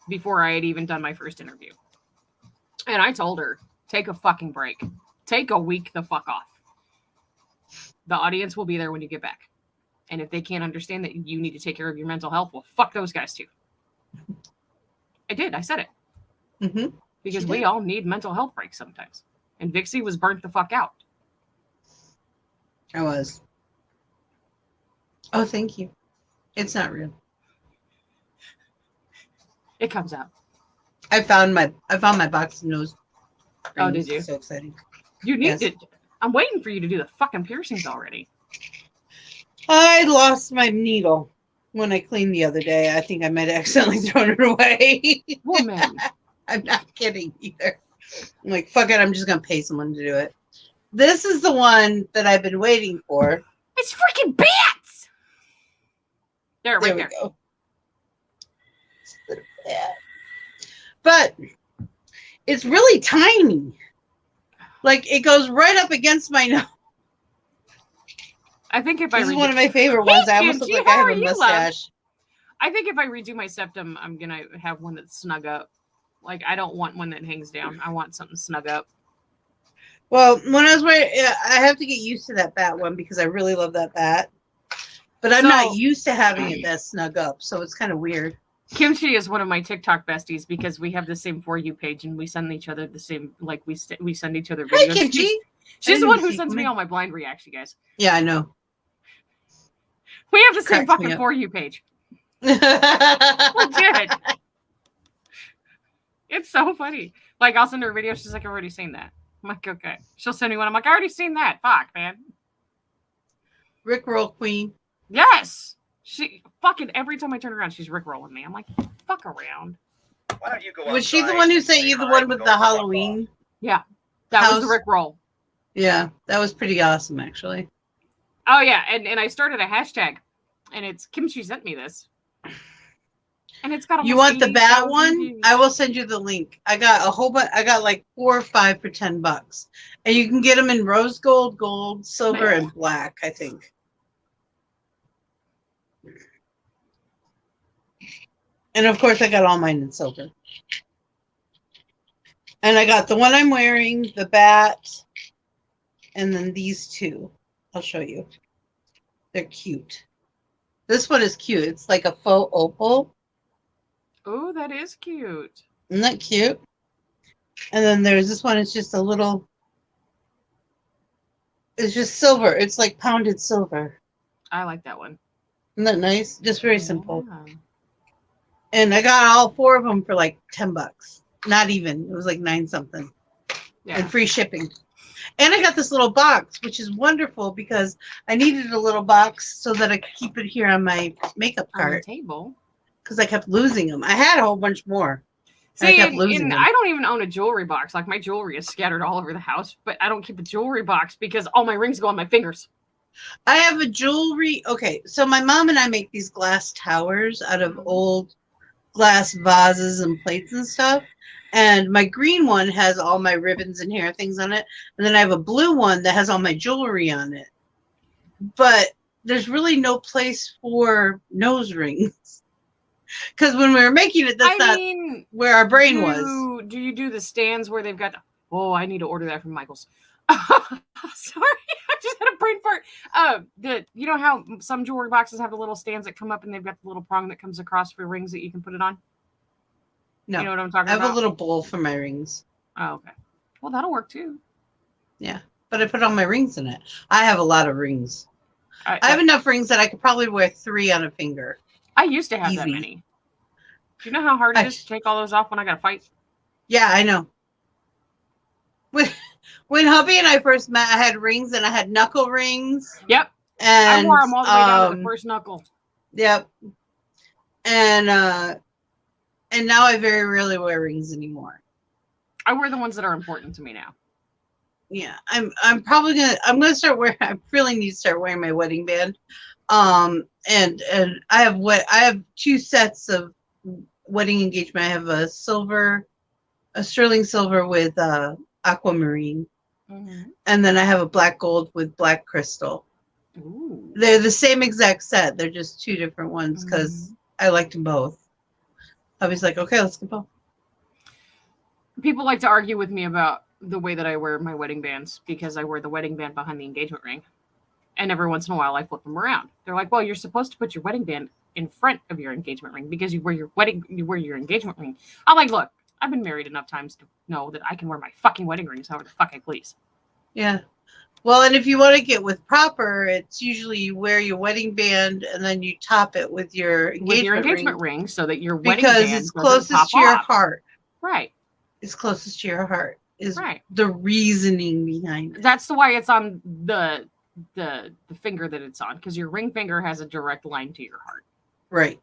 Before I had even done my first interview. And I told her, take a fucking break. Take a week the fuck off. The audience will be there when you get back. And if they can't understand that you need to take care of your mental health, well, fuck those guys too. I did. I said it. Mm-hmm. Because She we did. all need mental health breaks sometimes. And Vixie was burnt the fuck out. I was. Oh, thank you. It's not real. It comes out. I found my box of nose. Oh, rings. did you? So exciting. You need Yes. to. I'm waiting for you to do the fucking piercings already. I lost my needle when I cleaned the other day. I think I might have accidentally thrown it away. Woman. I'm not kidding either. I'm like, fuck it. I'm just going to pay someone to do it. This is the one that I've been waiting for. It's freaking bats! There, There right we there. go. But it's really tiny. Like, it goes right up against my nose. I think if This I is one of my favorite ones. I almost look Kimchi, like I how have are a you, love? mustache. I think if I redo my septum, I'm gonna have one that's snug up. Like, I don't want one that hangs down. I want something snug up. Well, when I was wearing, I have to get used to that bat one because I really love that bat. But I'm not used to having it that snug up, so it's kind of weird. Kimchi is one of my TikTok besties because we have the same For You page and we send each other the same, like we send each other videos. Hi, Kimchi. She's the one who sends me all my blind reaction, guys. Yeah, I know. We have the same fucking For You page. Legit. It's so funny. Like, I'll send her a video. She's like, I've already seen that. I'm like, okay. She'll send me one. I'm like, I already seen that. Fuck, man. Rickroll queen. Yes. She fucking, every time I turn around, she's rickrolling me. I'm like, fuck around. Why don't you go Was she the one who sent you the one with the Halloween? Yeah. That was the rickroll. Yeah. That was pretty awesome, actually. Oh, yeah. And I started a hashtag. And it's Kimchi sent me this. And it's got. You want the bat one? Views. I will send you the link. I got a whole bunch. I got like 4 or 5 for $10, and you can get them in rose gold, gold, silver, and black. I think. And of course, I got all mine in silver. And I got the one I'm wearing, the bat, and then these two. I'll show you. They're cute. This one is cute. It's like a faux opal. Oh, that is cute. Isn't that cute? And then there's this one. It's just a little. It's just silver. It's like pounded silver. I like that one. Isn't that nice? Just very simple. And I got all 4 of them for like $10. Not even. It was like 9 something. Yeah. And free shipping. And I got this little box, which is wonderful because I needed a little box so that I could keep it here on my makeup cart. On the table. Because I kept losing them. I had a whole bunch more. See, I kept losing them. I don't even own a jewelry box. Like, my jewelry is scattered all over the house, but I don't keep a jewelry box because all my rings go on my fingers. I have a jewelry. Okay, so my mom and I make these glass towers out of old glass vases and plates and stuff. And my green one has all my ribbons and hair things on it. And then I have a blue one that has all my jewelry on it. But there's really no place for nose rings. Because when we were making it, that's not where our brain was. Do you do the stands where they've got... Oh, I need to order that from Michael's. Sorry, I just had a brain fart. You know how some jewelry boxes have the little stands that come up and they've got the little prong that comes across for rings that you can put it on? No. You know what I'm talking about? I have a little bowl for my rings. Oh, okay. Well, that'll work too. Yeah, but I put all my rings in it. I have a lot of rings. I have enough rings that I could probably wear 3 on a finger. I used to have that many. Do you know how hard it is to take all those off when I got to fight? Yeah, I know. When hubby and I first met, I had rings and I had knuckle rings. Yep. And I wore them all the way down to the first knuckle. Yep. And now I very rarely wear rings anymore. I wear the ones that are important to me now. Yeah, I'm gonna start wearing. I really need to start wearing my wedding band. And I have 2 sets of wedding engagement. I have a sterling silver with aquamarine, and then I have a black gold with black crystal. Ooh. They're the same exact set. They're just 2 different ones because I liked them both. I was like, okay, let's get both. People like to argue with me about the way that I wear my wedding bands because I wear the wedding band behind the engagement ring. And every once in a while I flip them around. They're like, well, you're supposed to put your wedding band in front of your engagement ring because you wear your engagement ring. I'm like, look, I've been married enough times to know that I can wear my fucking wedding rings however the fuck I please. Yeah. Well, and if you want to get with proper, it's usually you wear your wedding band and then you top it with your engagement ring so that your wedding band because it's closest to your heart. Right. It's closest to your heart is the reasoning behind it. That's why it's on the finger that it's on because your ring finger has a direct line to your heart. Right.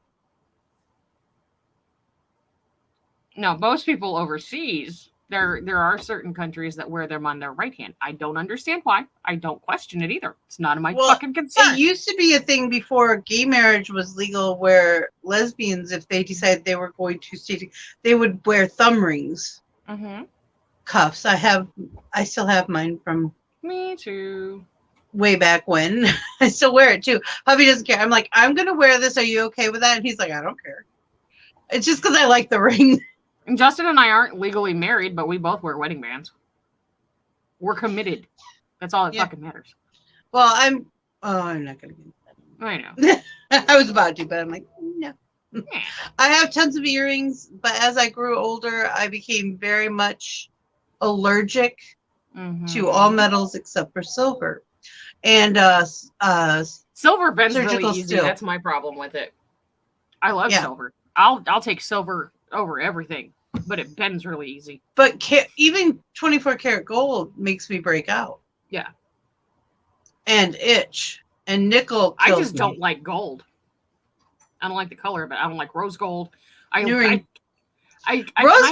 Now, most people overseas, there are certain countries that wear them on their right hand. I don't understand why. I don't question it either. It's not my fucking concern. It used to be a thing before gay marriage was legal where lesbians, if they decided they were going to stay, they would wear thumb rings. Cuffs. I still have mine from. Me too. way back when. I still wear it too. Hubby doesn't care. I'm like, I'm gonna wear this. Are you okay with that? And he's like, I don't care. It's just because I like the ring. And Justin and I aren't legally married, but we both wear wedding bands. We're committed. That's all that fucking matters. Well, I'm not gonna get that. I know. I was about to, but I'm like, no. I have tons of earrings, but as I grew older, I became very much allergic to all metals except for silver. And silver bends surgical really easy. steel. That's my problem with it. I love silver. I'll take silver over everything, but it bends really easy. But even 24 karat gold makes me break out. Yeah. And itch. And nickel kills I just don't like gold. I don't like the color of it. I don't like rose gold. Rose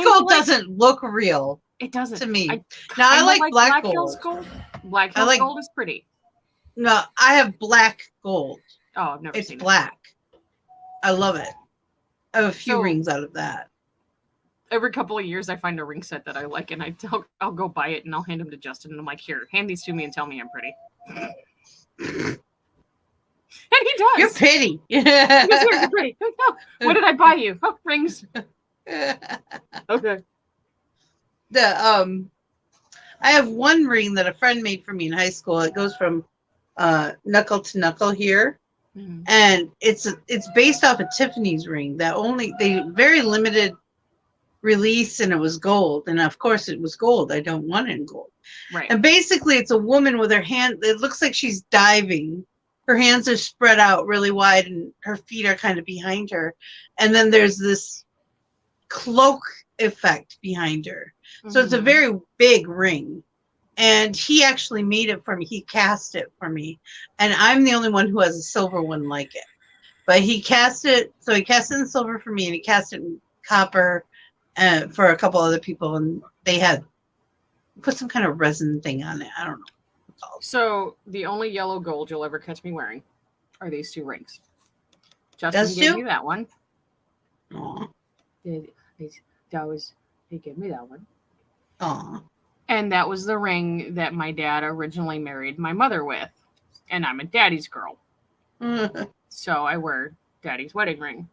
gold doesn't look real. It doesn't to me. I like black gold. Black Hills gold is pretty. No, I have black gold. Oh, I've never seen it. It's black. I love it. I have a few rings out of that. Every couple of years, I find a ring set that I like, and I'll go buy it, and I'll hand them to Justin, and I'm like, here, hand these to me and tell me I'm pretty. And he does. You're pretty. He goes, here, you're pretty. Oh, what did I buy you? Oh, rings. Okay. I have one ring that a friend made for me in high school. It goes from knuckle to knuckle here. Mm-hmm. And it's based off a Tiffany's ring that they very limited release, and it was gold. And of course it was gold. I don't want it in gold. Right. And basically it's a woman with her hand. It looks like she's diving. Her hands are spread out really wide and her feet are kind of behind her. And then there's this cloak effect behind her. Mm-hmm. So it's a very big ring. And he actually made it for me. He cast it for me. And I'm the only one who has a silver one like it. But he cast it. So he cast it in silver for me, and he cast it in copper for a couple other people. And they had put some kind of resin thing on it. I don't know. So the only yellow gold you'll ever catch me wearing are these two rings. Justin gave me that one. Aww. He gave me that one. Aww. And that was the ring that my dad originally married my mother with. And I'm a daddy's girl. So I wear daddy's wedding ring.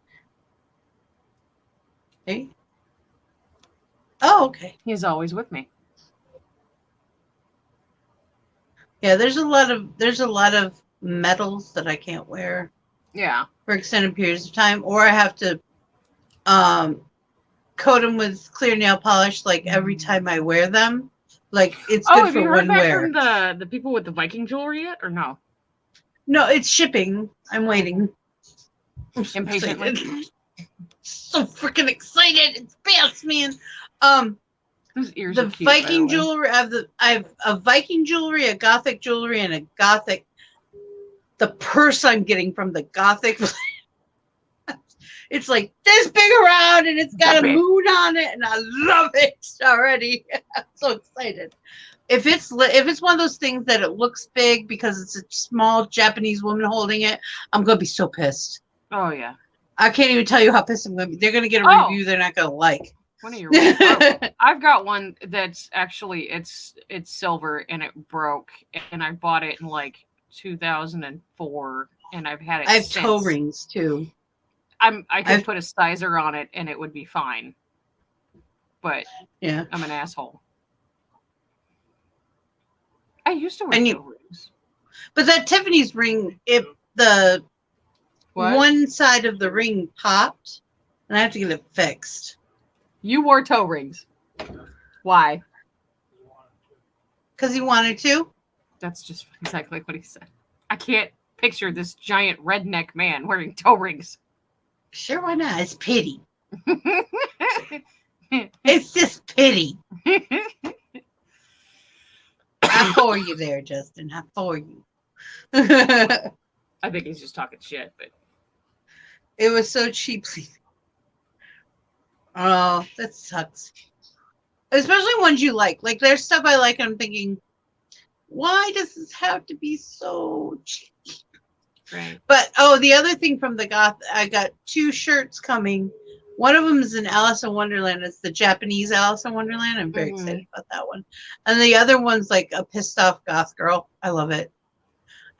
Hey. Oh, okay. He's always with me. Yeah, there's a lot of metals that I can't wear. Yeah. For extended periods of time, or I have to coat them with clear nail polish like every time I wear them. Like it's good for one wear. Have you heard back from the people with the Viking jewelry yet, or no? No, it's shipping. I'm waiting. Impatiently. So freaking excited! It's fast, man. Those ears the are cute, Viking jewelry. I have a Viking jewelry, a Gothic jewelry, and a Gothic. The purse I'm getting from the Gothic. It's like this big around, and it's got a moon on it, and I love it already. I'm so excited. If it's one of those things that it looks big because it's a small Japanese woman holding it, I'm gonna be so pissed. Oh yeah. I can't even tell you how pissed I'm gonna be. They're gonna get a review they're not gonna like. One of your I've got one that's actually it's silver and it broke, and I bought it in like 2004, and I've had it. I have since. toe rings too. I could put a sizer on it and it would be fine, but yeah, I'm an asshole. I used to wear toe rings, but that Tiffany's ring, if the one side of the ring popped, and I have to get it fixed. You wore toe rings. Why? Because he wanted to. That's just exactly what he said. I can't picture this giant redneck man wearing toe rings. Sure, why not? It's pity. It's just pity. I'm for you there, Justin. I'm for you. I think he's just talking shit, but it was so cheaply. Oh, that sucks. Especially ones you like. Like there's stuff I like and I'm thinking, why does this have to be so cheap? Right. But the other thing from the Goth, I got 2 shirts coming. One of them is an Alice in Wonderland. It's the Japanese Alice in Wonderland. I'm very excited about that one. And the other one's like a pissed off goth girl. I love it.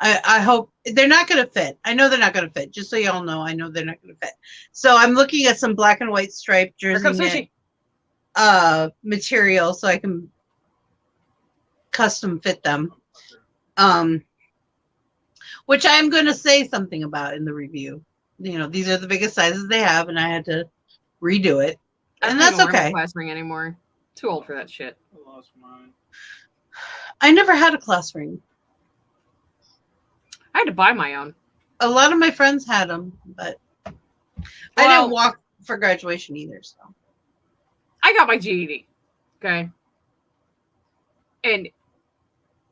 I hope they're not going to fit. I know they're not going to fit. Just so y'all know, I know they're not going to fit. So I'm looking at some black and white striped jersey knit material so I can custom fit them. Which I'm going to say something about in the review. You know, these are the biggest sizes they have, and I had to redo it, and that's okay. I don't class ring anymore. Too old for that shit. I lost mine. I never had a class ring. I had to buy my own. A lot of my friends had them, but I didn't walk for graduation either. So I got my GED, okay, and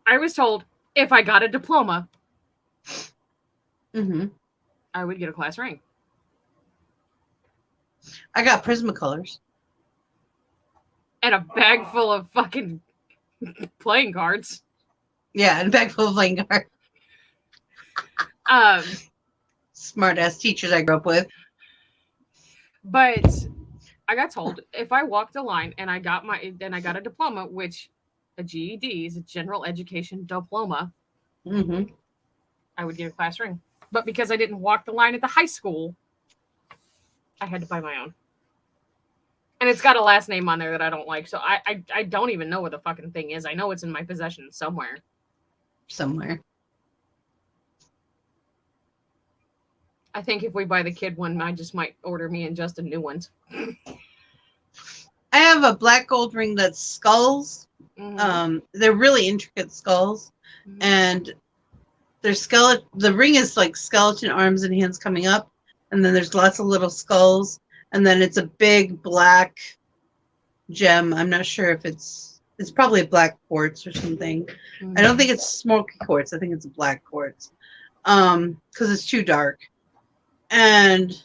I was told if I got a diploma, I would get a class ring. I got Prismacolors And a bag full of fucking playing cards. Yeah, and a bag full of playing cards. Smart ass teachers I grew up with. But I got told if I walked the line and I got a diploma, which a GED is a general education diploma, I would get a class ring. But because I didn't walk the line at the high school, I had to buy my own. And it's got a last name on there that I don't like. So I don't even know what the fucking thing is. I know it's in my possession somewhere. I think if we buy the kid one, I just might order me and Justin new ones. I have a black gold ring that's skulls. They're really intricate skulls. And they're the ring is like skeleton arms and hands coming up. And then there's lots of little skulls. And then it's a big black gem. I'm not sure if it's probably a black quartz or something. I don't think it's smoky quartz. I think it's a black quartz. Because it's too dark. And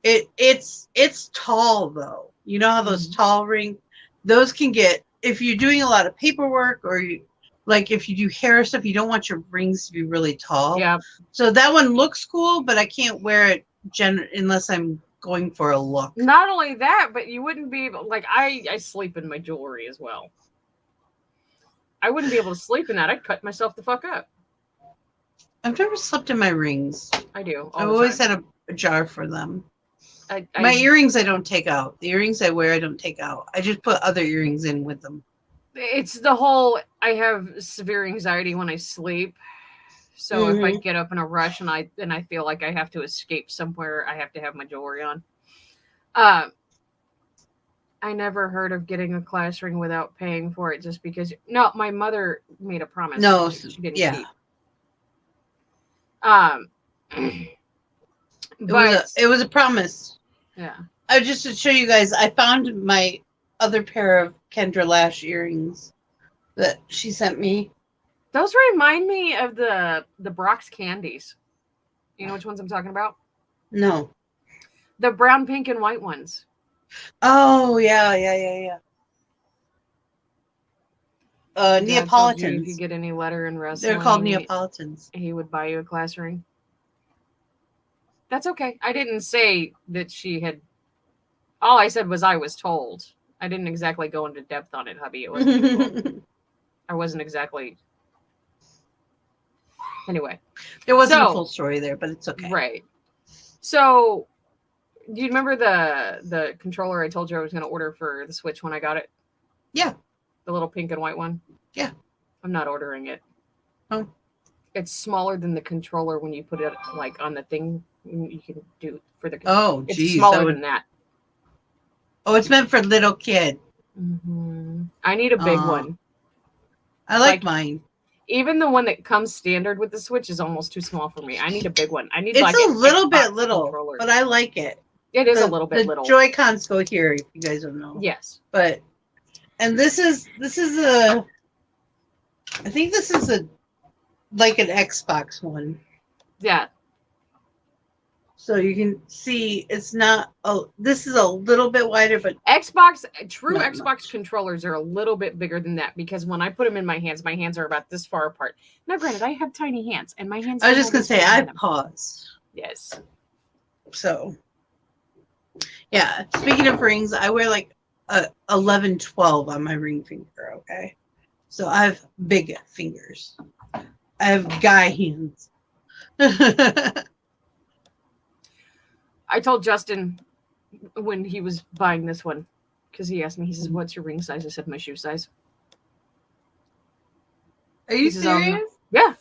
it's tall though. You know how those tall rings, those can get, if you're doing a lot of paperwork or if you do hair stuff, you don't want your rings to be really tall. Yeah. So that one looks cool, but I can't wear it unless I'm going for a look. Not only that, but you wouldn't be able, I sleep in my jewelry as well. I wouldn't be able to sleep in that. I'd cut myself the fuck up. I've never slept in my rings. I do. I've always had a jar for them. My earrings I don't take out. The earrings I wear I don't take out. I just put other earrings in with them. It's the whole, I have severe anxiety when I sleep. So if I get up in a rush and I feel like I have to escape somewhere, I have to have my jewelry on. I never heard of getting a class ring without paying for it just because. No, my mother made a promise. No, she didn't keep. It was a promise. Yeah. Just to show you guys, I found my other pair of Kendra Lash earrings that she sent me. Those remind me of the Brock's candies. You know which ones I'm talking about? No. The brown, pink, and white ones. Oh, yeah. Neapolitans. If you get any letter in wrestling, they're called Neapolitans. He would buy you a class ring. That's okay. I didn't say that she had. All I said was I was told. I didn't exactly go into depth on it, hubby. It wasn't. I wasn't exactly. Anyway, there wasn't a full story there, but it's okay. Right. So, do you remember the controller I told you I was going to order for the Switch when I got it? Yeah. The little pink and white one? Yeah. I'm not ordering it. Oh. It's smaller than the controller when you put it on the thing you can do for the Oh, it's geez, smaller than that. Oh, it's meant for little kid. I need a big one. I like mine. Even the one that comes standard with the Switch is almost too small for me. I need a big one. I need it's a little bit little, controller. But I like it. It is a little bit little. The Joy-Cons go here, if you guys don't know. Yes. And this is I think this is like an Xbox one. Yeah. So you can see it's not. This is a little bit wider, but true Xbox controllers are a little bit bigger than that because when I put them in my hands are about this far apart. Now, granted, I have tiny hands, and my hands. I was just gonna say I paused. Yes. So, yeah. Speaking of rings, I wear like 11, 12 on my ring finger. Okay, so I have big fingers. I have guy hands. I told Justin when he was buying this one, because he asked me, he says, "What's your ring size?" I said, "My shoe size." Are you serious? Yeah.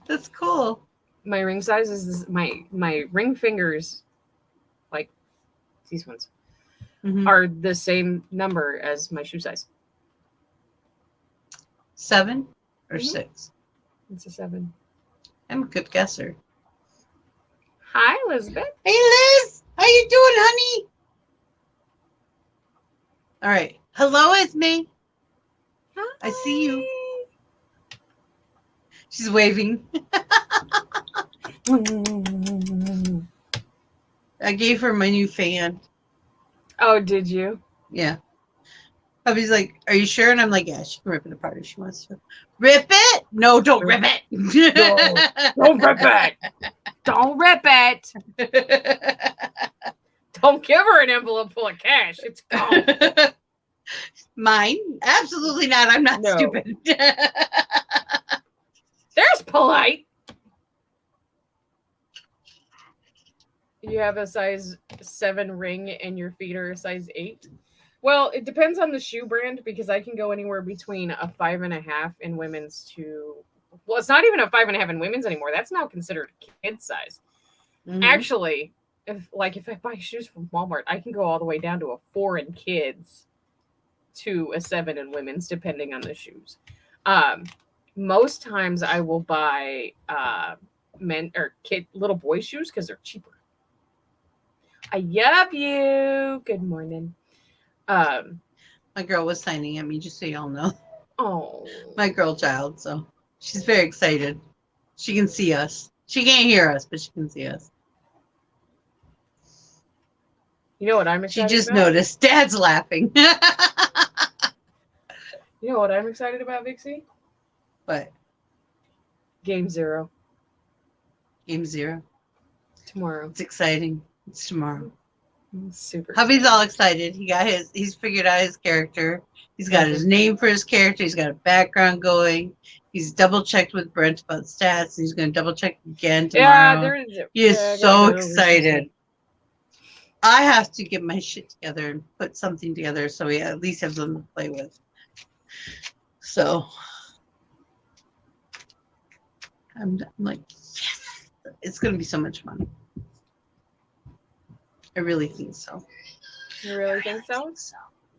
That's cool. My ring size is my ring fingers, like these ones, are the same number as my shoe size. 7 or 6? It's a 7. I'm a good guesser. Hi, Elizabeth. Hey, Liz. How you doing, honey? All right. Hello, Esme. Hi. I see you. She's waving. I gave her my new fan. Oh, did you? Yeah. Hubby's like, "Are you sure?" And I'm like, "Yeah, she can rip it apart if she wants to." Rip it? No, don't rip it. No, don't rip it. Don't rip it. Don't give her an envelope full of cash. It's gone. Mine? Absolutely not. I'm not stupid. There's polite. You have a size 7 ring and your feet are a size 8. Well, it depends on the shoe brand, because I can go anywhere between a 5.5 in women's to, well, it's not even a 5.5 in women's anymore. That's now considered kid size. Actually, if I buy shoes from Walmart, I can go all the way down to a 4 in kids to a 7 in women's, depending on the shoes. Most times I will buy men or kid little boy shoes because they're cheaper. I love you. Good morning. My girl was signing at me, just so y'all know. Oh, my girl child. So she's very excited. She can see us. She can't hear us, but she can see us. You know what I'm excited She just about? noticed. Dad's laughing. You know what I'm excited about, Vixie? What? Game 0. Game 0. Tomorrow. It's exciting. It's tomorrow. Super. Hubby's all excited. He's figured out his character. He's got his name for his character. He's got a background going. He's double checked with Brent about stats. And he's going to double check again tomorrow. He is so excited. I have to get my shit together and put something together so we at least have something to play with. So I'm like, yes, it's going to be so much fun. I really think so. You really think so?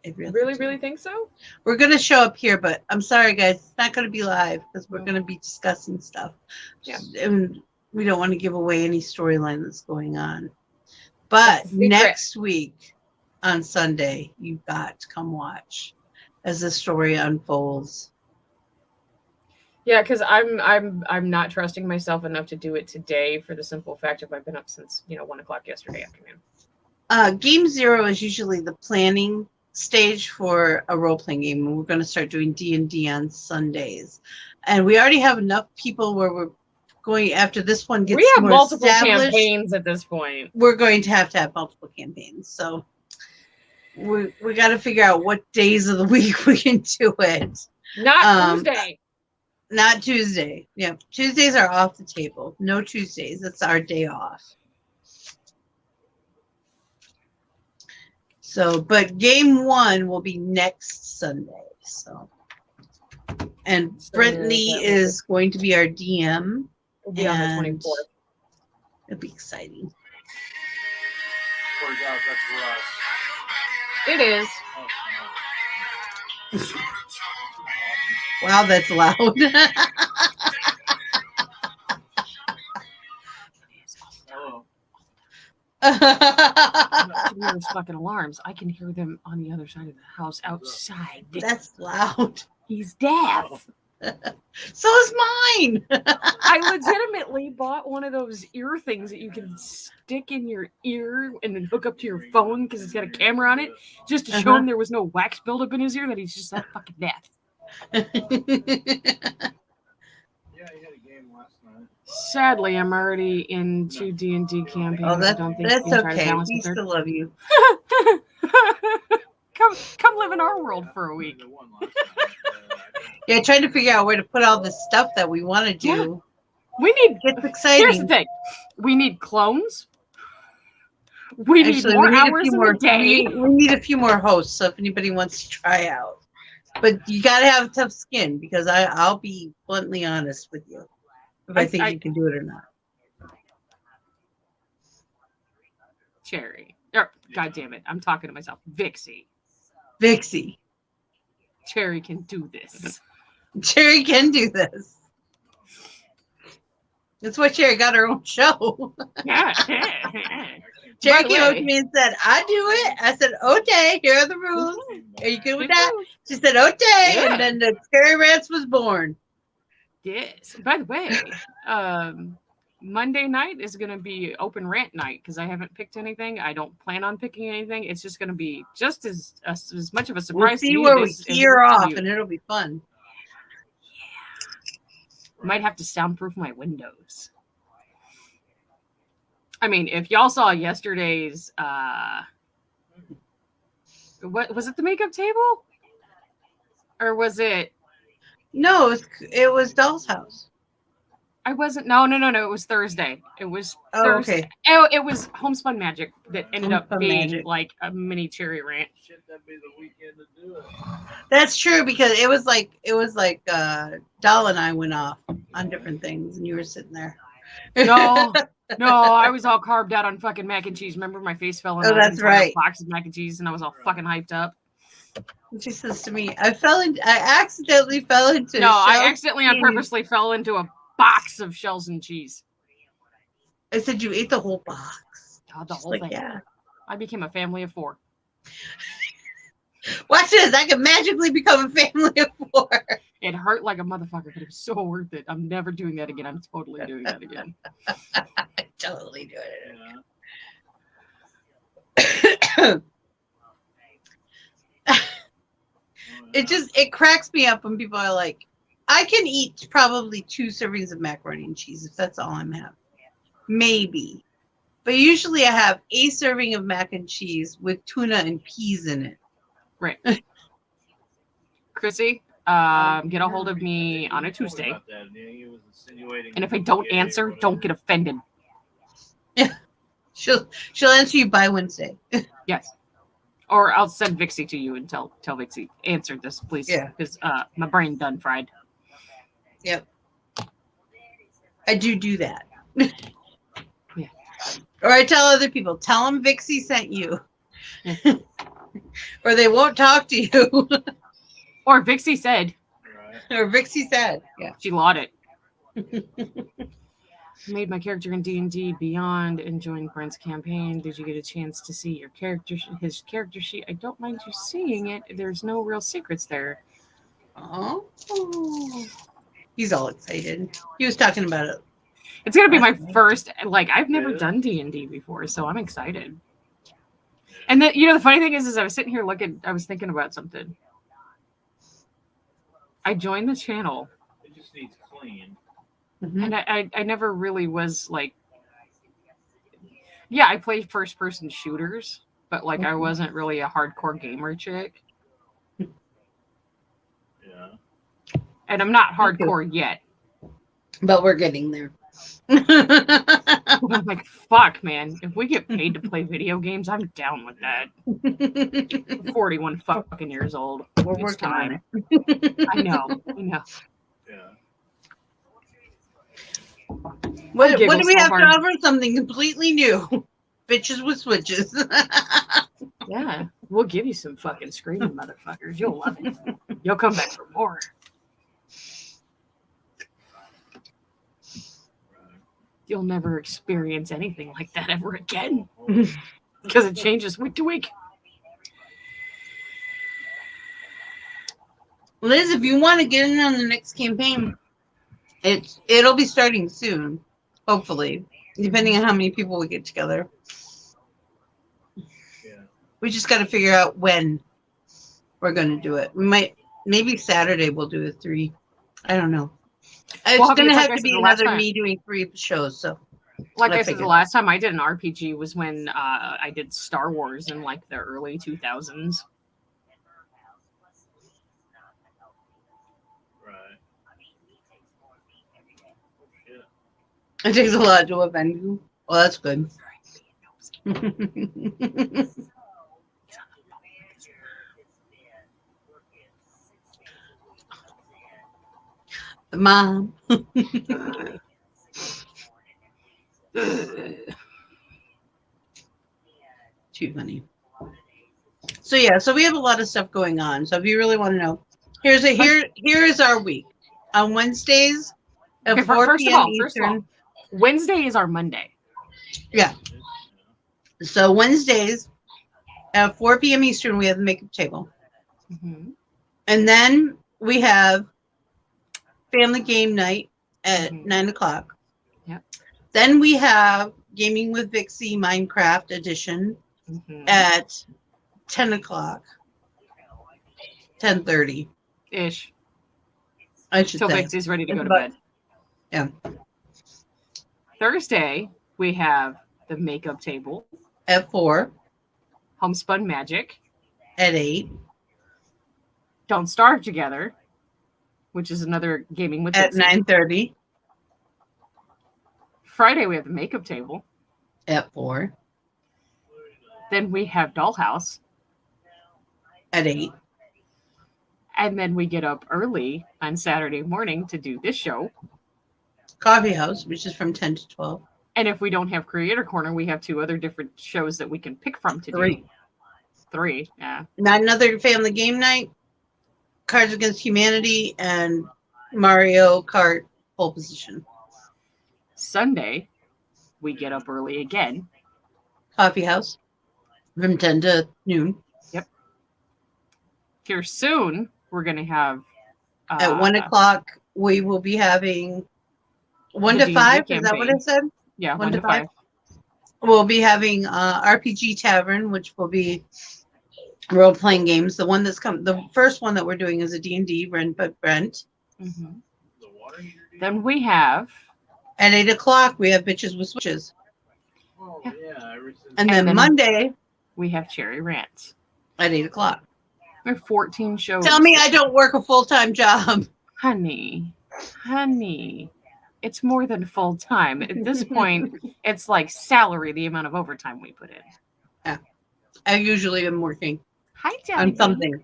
I really think so? We're going to show up here, but I'm sorry, guys. It's not going to be live because we're going to be discussing stuff. Yeah. And we don't want to give away any storyline that's going on. But next week on Sunday, you've got to come watch as the story unfolds. Yeah, because I'm not trusting myself enough to do it today for the simple fact of I've been up since 1:00 yesterday afternoon. Game 0 is usually the planning stage for a role-playing game, and we're going to start doing D&D on Sundays. And we already have enough people where we're going after this one gets we have more multiple campaigns at this point. We're going to have multiple campaigns, so we got to figure out what days of the week we can do it. Not Tuesday. Not Tuesday. Yeah, Tuesdays are off the table. No Tuesdays. That's our day off. So, but game 1 will be next Sunday. So, and Brittany is going to be our DM. It'll be on the 24th. It'll be exciting. Poor God, that's Russ. It is. Wow, that's loud. Hello. Those fucking alarms. I can hear them on the other side of the house outside. That's loud. He's deaf. So is mine. I legitimately bought one of those ear things that you can stick in your ear and then hook up to your phone because it's got a camera on it, just to show him there was no wax buildup in his ear, that he's just that fucking deaf. Yeah, he had a game last night. Sadly, I'm already into D&D campaigns. Oh, I don't think that's you can try to okay. balance We the third. still love you. Come live in our world for a week. The one last night, Yeah, trying to figure out where to put all this stuff that we want to do. Yeah. We need. It's exciting. Here's the thing: we need clones. We need more hours in the day. We need a few more hosts. So if anybody wants to try out, but you got to have tough skin because I'll be bluntly honest with you if I think you can do it or not. Cherry. Oh, God damn it! I'm talking to myself. Vixie. Cherry can do this. Cherry can do this. That's why Cherry got her own show. Yeah. Cherry came up to me and said, I do it. I said, okay, here are the rules. Are you good with that? She said, okay. Yeah. And then the Cherry Rants was born. Yes. By the way, Monday night is going to be open rant night because I haven't picked anything. I don't plan on picking anything. It's just going to be just as much of a surprise to you. We'll see where we tear off, and it'll be fun. Yeah. Might have to soundproof my windows. I mean, if y'all saw yesterday's, what was it? The makeup table, or was it? No, it was Doll's House. I wasn't. No. It was Thursday. It was Thursday. Okay. Oh, it was Homespun Magic that ended up being like a mini Cherry Rant. Shit, that'd be the weekend to do it. That's true because it was like Doll and I went off on different things, and you were sitting there. No, I was all carved out on fucking mac and cheese. Remember, my face fell in that's right. box of mac and cheese, and I was all fucking hyped up. She says to me, I accidentally fell into. No, I accidentally and purposely fell into a box of shells and cheese. I said, you ate the whole box. The whole thing. Yeah. I became a family of 4. Watch this. I can magically become a family of 4. It hurt like a motherfucker, but it was so worth it. I'm never doing that again. I'm totally doing that again. Totally doing it. It cracks me up when people are like, I can eat probably 2 servings of macaroni and cheese if that's all I'm having. Maybe. But usually I have a serving of mac and cheese with tuna and peas in it. Right. Chrissy, get a hold of me on a Tuesday. And if I don't answer, don't get offended. Yeah. She'll answer you by Wednesday. Yes. Or I'll send Vixie to you and tell Vixie, answer this, please. Yeah. Because my brain done fried. Yep. I do that. Yeah. Or I tell other people, tell them Vixie sent you. Or they won't talk to you. Or Vixie said. Or Vixie said. Yeah. She lawed it. Made my character in D&D Beyond and joined Brent's campaign. Did you get a chance to see his character sheet? I don't mind you seeing it. There's no real secrets there. Oh. He's all excited. He was talking about it. It's going to be my first, I've never done D&D before, so I'm excited. And then, the funny thing is I was sitting here I was thinking about something. I joined the channel. It just needs clean. Mm-hmm. And I never really was I play first person shooters, but I wasn't really a hardcore gamer chick. Yeah. And I'm not hardcore yet. But we're getting there. I'm like, fuck, man. If we get paid to play video games, I'm down with that. I'm 41 fucking years old. We're working on it. I know. Yeah. What do we have to offer? Something completely new. Bitches with switches. Yeah. We'll give you some fucking screaming motherfuckers. You'll love it. You'll come back for more. You'll never experience anything like that ever again. Because it changes week to week. Liz, if you want to get in on the next campaign, it'll be starting soon, hopefully, depending on how many people we get together. Yeah. We just got to figure out when we're going to do it. Maybe Saturday we'll do a 3. I don't know. It's going to have to be another me doing 3 shows. So, like I said, the last time I did an RPG was when I did Star Wars in the early 2000s. It takes a lot to offend you. Well, that's good. Mom. Too funny. So yeah, so we have a lot of stuff going on. So if you really want to know, here is our week. On Wednesdays at 4 p.m. Eastern. Wednesday is our Monday. Yeah. So Wednesdays at 4 p.m. Eastern, we have the makeup table. Mm-hmm. And then we have family game night at 9 o'clock. Yep. Then we have Gaming with Vixie Minecraft edition at 10 o'clock. 10:30. Ish. I should Till say. Vixie's ready to go to bed. Yeah. Thursday, we have the makeup table. At 4. Homespun Magic. At 8. Don't Starve Together, which is another Gaming with At 9:30. Friday, we have the makeup table. At 4. Then we have Dollhouse. At 8. And then we get up early on Saturday morning to do this show. Coffeehouse, which is from 10 to 12. And if we don't have Creator Corner, we have 2 other different shows that we can pick from to 3. do. 3, yeah. Not another family game night. Cards Against Humanity and Mario Kart pole position. Sunday, we get up early again. Coffeehouse from 10 to noon. Yep. Here soon, we're going to have... At 1 o'clock, we will be having 1 to 5. Is that what I said? Yeah, 1 to 5. We'll be having RPG Tavern, which will be role-playing games. The first one that we're doing is a D&D, Brent. Mm-hmm. Then we have... At 8 o'clock, we have Bitches with Switches. Oh, yeah. And then Monday, we have Cherry Rants. At 8 o'clock. We have 14 shows. Tell me I don't work a full-time job. Honey, it's more than full-time. At this point, it's like salary, the amount of overtime we put in. Yeah. I usually am working on something.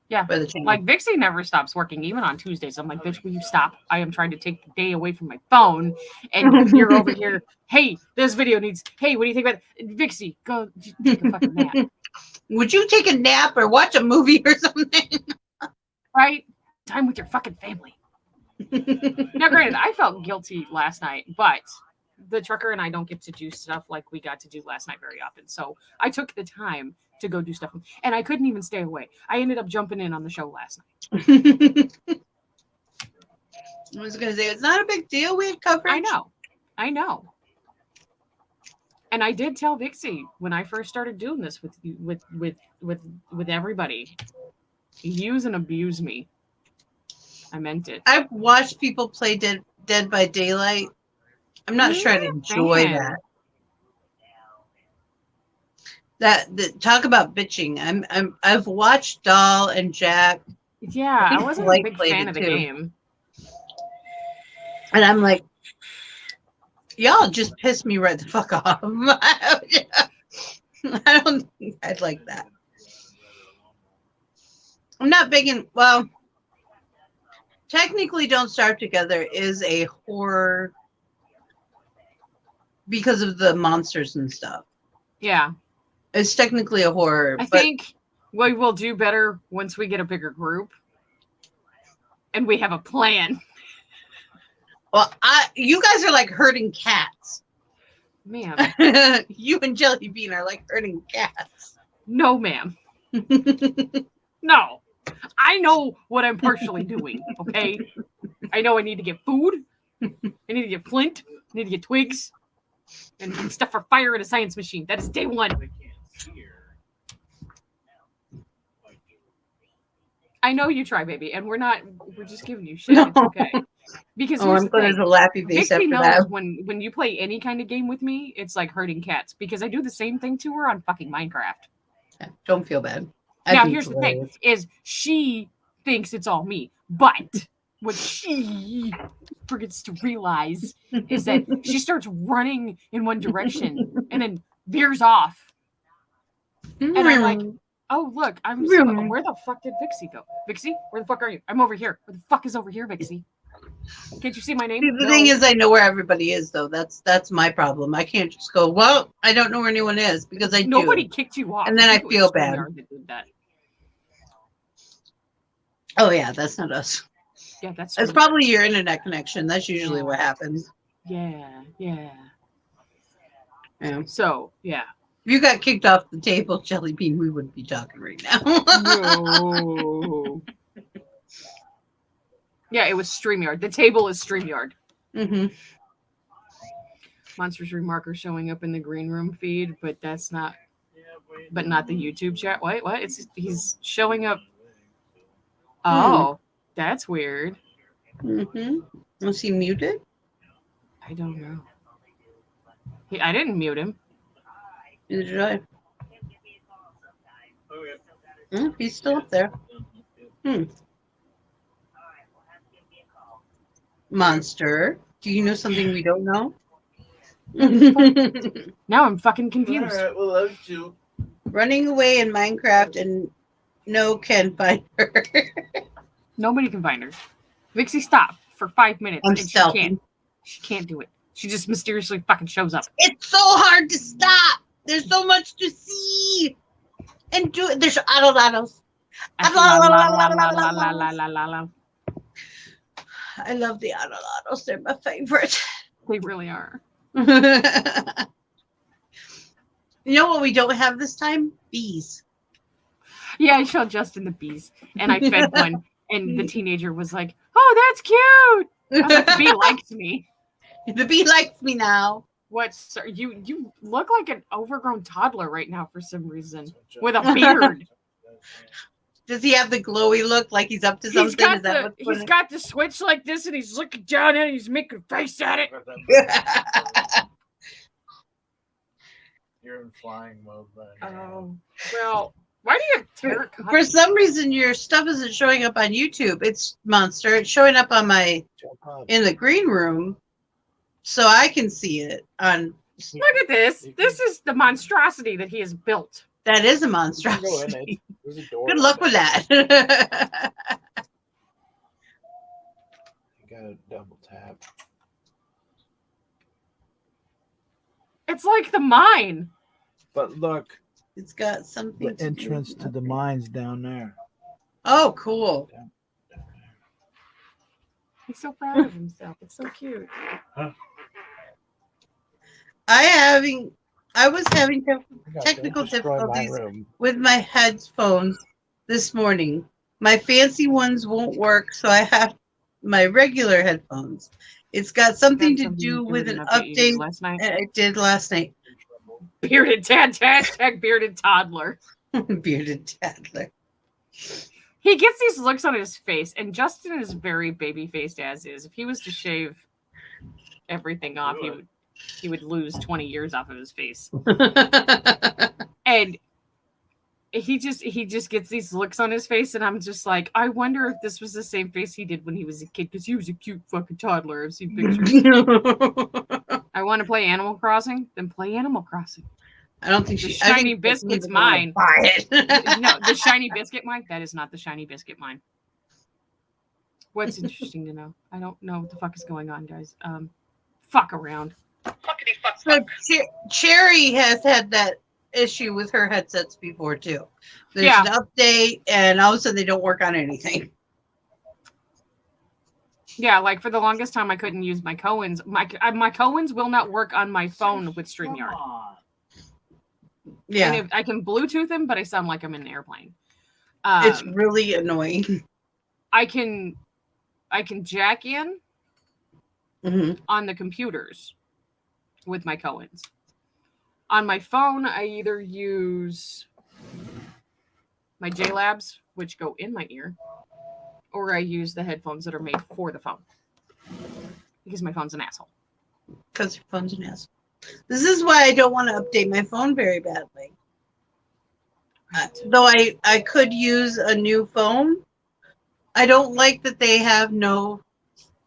Yeah. For the channel. Like Vixie never stops working, even on Tuesdays. I'm like, bitch, will you stop? I am trying to take the day away from my phone. And you're over here, hey, this video needs, hey, what do you think about it? Vixie, go take a fucking nap. Would you take a nap or watch a movie or something? Right? Time with your fucking family. Now, granted, I felt guilty last night, but the trucker and I don't get to do stuff like we got to do last night very often. So I took the time to go do stuff, and I couldn't even stay away. I ended up jumping in on the show last night. I was going to say, it's not a big deal. We had coverage. I know. And I did tell Vixie when I first started doing this with everybody, use and abuse me. I meant it. I've watched people play Dead by Daylight. I'm not sure I'd enjoy that. Talk about bitching. I've watched Doll and Jack. Yeah, I wasn't a big fan of the game. And I'm like, y'all just piss me right the fuck off. I don't think I'd like that. I'm not big in, well, technically Don't Starve Together is a horror because of the monsters and stuff. Yeah. It's technically a horror. I think we will do better once we get a bigger group and we have a plan. Well, you guys are like herding cats. Ma'am. You and Jelly Bean are like herding cats. No, ma'am. No. I know what I'm partially doing, okay? I know I need to get food. I need to get flint. I need to get twigs. And stuff for fire in a science machine. That is day one. I know you try, baby. And we're just giving you shit. No. It's okay. Because I'm going to laughy face after that. When you play any kind of game with me, it's like herding cats. Because I do the same thing to her on fucking Minecraft. Yeah, don't feel bad. Now, here's the thing, is she thinks it's all me. But what she forgets to realize is that she starts running in one direction and then veers off. And I'm like, oh, look, where the fuck did Vixie go? Vixie, where the fuck are you? I'm over here. Where the fuck is over here, Vixie? Can't you see my name? The thing is, I know where everybody is, though. That's my problem. I can't just go, well, I don't know where anyone is, because Nobody kicked you off. And then I feel bad. Oh, yeah, that's not us. Yeah, that's It's probably your internet connection. That's usually what happens. Yeah. So, yeah. If you got kicked off the table, Jelly Bean, we wouldn't be talking right now. No. Yeah, it was StreamYard. The table is StreamYard. Mm-hmm. Monsters Remarker showing up in the green room feed, but that's not. But not the YouTube chat. What? He's showing up. Oh, that's weird. Mm-hmm. Was he muted? I don't know. I didn't mute him. Neither did I. He's still up there. Monster, do you know something we don't know? Now I'm fucking confused. All right, well, love you. Running away in Minecraft and no can find her. Nobody can find her. Vixie stopped for 5 minutes. I'm and stealthing. She can't do it. She just mysteriously fucking shows up. It's so hard to stop. There's so much to see and do. There's autolados. I love the autolados. They're my favorite. They really are. You know what we don't have this time? Bees. Yeah, I showed Justin the bees, and I fed one, and the teenager was like, "Oh, that's cute." I was like, "The bee likes me." The bee likes me now. What, sir? You look like an overgrown toddler right now for some reason, with a beard. Does he have the glowy look like he's up to something? He's got the switch like this, and he's looking down at it, and he's making a face at it. You're in flying mode right now. Oh, well, why do you have terracotta? For some reason, your stuff isn't showing up on YouTube. It's Monster. It's showing up on in the green room, so I can see it. Look at this. This is the monstrosity that he has built. That is a monstrosity. Good luck with that. You gotta double tap. It's like the mine. But look, it's got something. The entrance to the mines down there. Oh, cool. He's so proud of himself. It's so cute. Huh? I was having technical difficulties with my headphones this morning. My fancy ones won't work, so I have my regular headphones. It's got something to do with an update last night. I did last night. Bearded hashtag bearded toddler. Bearded toddler. He gets these looks on his face, and Justin is very baby-faced as is. If he was to shave everything off, he would lose 20 years off of his face. And he just gets these looks on his face, and I'm just like, I wonder if this was the same face he did when he was a kid, because he was a cute fucking toddler. I've seen pictures. I want to play Animal Crossing, then play Animal Crossing. I don't think the shiny biscuit's mine. Buy it. No, the shiny biscuit mine? That is not the shiny biscuit mine. What's interesting to know? I don't know what the fuck is going on, guys. Fuck around. So Cherry has had that issue with her headsets before too. There's an update, and all of a sudden they don't work on anything. Yeah, like for the longest time, I couldn't use my Cohen's. My Cohen's will not work on my phone with StreamYard. Yeah, and I can Bluetooth them, but I sound like I'm in an airplane. It's really annoying. I can jack in on the computers with my Cohen's. On my phone, I either use my JLabs, which go in my ear, or I use the headphones that are made for the phone. Because my phone's an asshole. Because your phone's an asshole. This is why I don't want to update my phone very badly. Though I could use a new phone. I don't like that they have no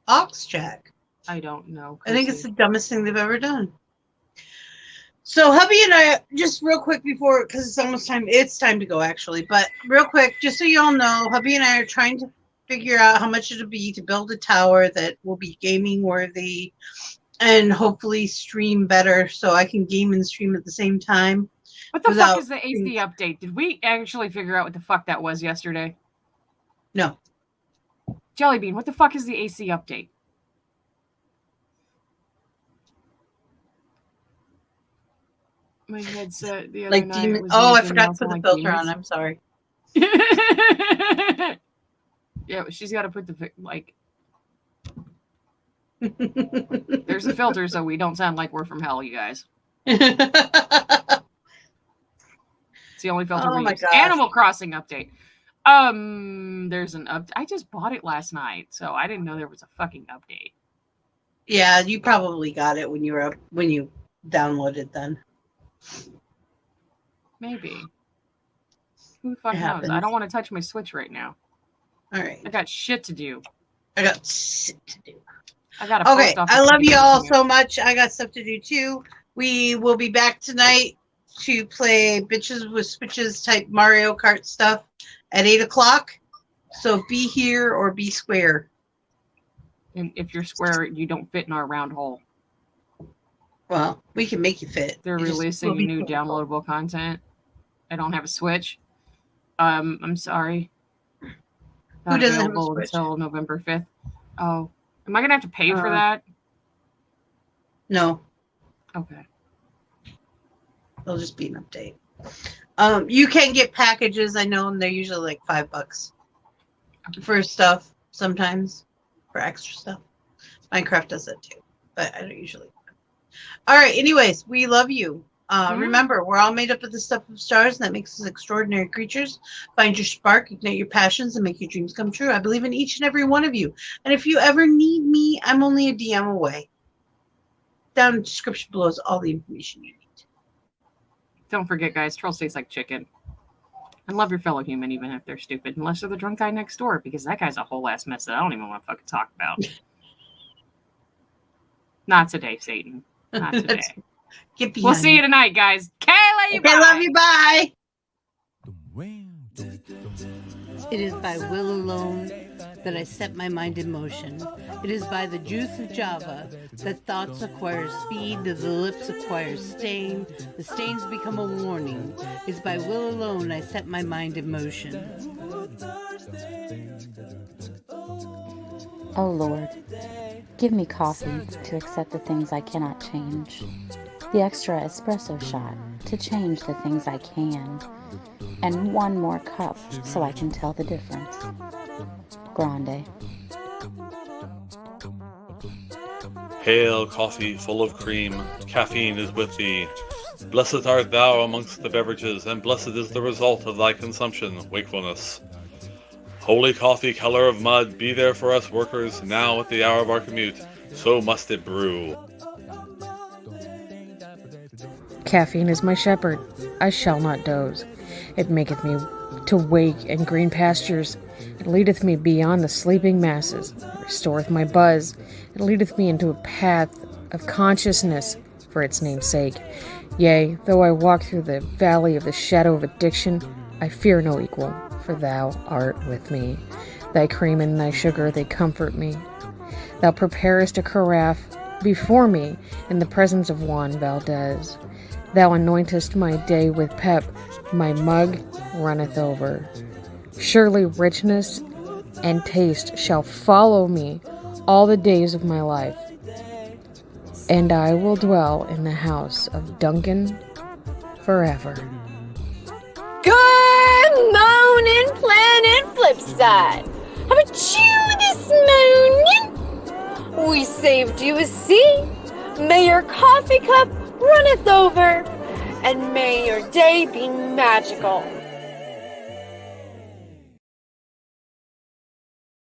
aux jack. I don't know. I think it's the dumbest thing they've ever done. So hubby and I, just real quick before, because it's almost time, it's time to go actually, but real quick, just so you all know, hubby and I are trying to figure out how much it'll be to build a tower that will be gaming worthy and hopefully stream better so I can game and stream at the same time. What the fuck is the AC update? Did we actually figure out what the fuck that was yesterday? No. Jellybean, what the fuck is the AC update? My headset the other like night demon. was Oh, I making forgot to mouth put the like filter demons. on. I'm sorry. Yeah, she's got to put the like. There's a filter, so we don't sound like we're from hell, you guys. It's the only filter we use. Gosh. Animal Crossing update. There's an update. I just bought it last night, so I didn't know there was a fucking update. Yeah, you probably got it when you downloaded then. Maybe. Who the fuck knows? happens. I don't want to touch my Switch right now. All right. I got shit to do. I got shit to do. I got a Okay, post office I love to do you all something. so much. I got stuff to do too. We will be back tonight to play Bitches with Switches type Mario Kart stuff at 8 o'clock. So be here or be square. And if you're square, you don't fit in our round hole. Well, we can make you fit. They're You just releasing will be new cool. downloadable content. I don't have a Switch. I'm sorry. Who Not doesn't have a available Switch? until November 5th. Oh, am I gonna have to pay for Uh, that? No, Okay. it'll just be an update. You can get packages. I know, and they're usually like $5 for stuff. Sometimes for extra stuff. Minecraft does that too, but I don't usually. All right. Anyways, we love you. Remember, we're all made up of the stuff of stars, and that makes us extraordinary creatures. Find your spark, ignite your passions, and make your dreams come true. I believe in each and every one of you. And if you ever need me, I'm only a DM away. Down in the description below is all the information you need. Don't forget, guys, trolls taste like chicken. And love your fellow human, even if they're stupid, unless they're the drunk guy next door, because that guy's a whole ass mess that I don't even want to fucking talk about. Not today, Satan. Not today. Get behind We'll see you me. tonight, guys. Kayla, you Okay, love you. Bye. It is by will alone that I set my mind in motion. It is by the juice of Java that thoughts acquire speed, the lips acquire stain, the stains become a warning. It is by will alone I set my mind in motion. Oh Lord, give me coffee to accept the things I cannot change, the extra espresso shot to change the things I can, and one more cup so I can tell the difference. Grande. Hail, coffee full of cream, caffeine is with thee. Blessed art thou amongst the beverages, and blessed is the result of thy consumption, wakefulness. Holy coffee, color of mud, be there for us workers, now at the hour of our commute, so must it brew. Caffeine is my shepherd, I shall not doze. It maketh me to wake in green pastures. It leadeth me beyond the sleeping masses. It restoreth my buzz. It leadeth me into a path of consciousness for its name's sake. Yea, though I walk through the valley of the shadow of addiction, I fear no equal, for thou art with me. Thy cream and thy sugar, they comfort me. Thou preparest a carafe before me in the presence of Juan Valdez. Thou anointest my day with pep, my mug runneth over. Surely richness and taste shall follow me all the days of my life, and I will dwell in the house of Duncan forever. Good morning, Planet Flipside. How about you this morning? We saved you a seat. May your coffee cup runneth over, and may your day be magical.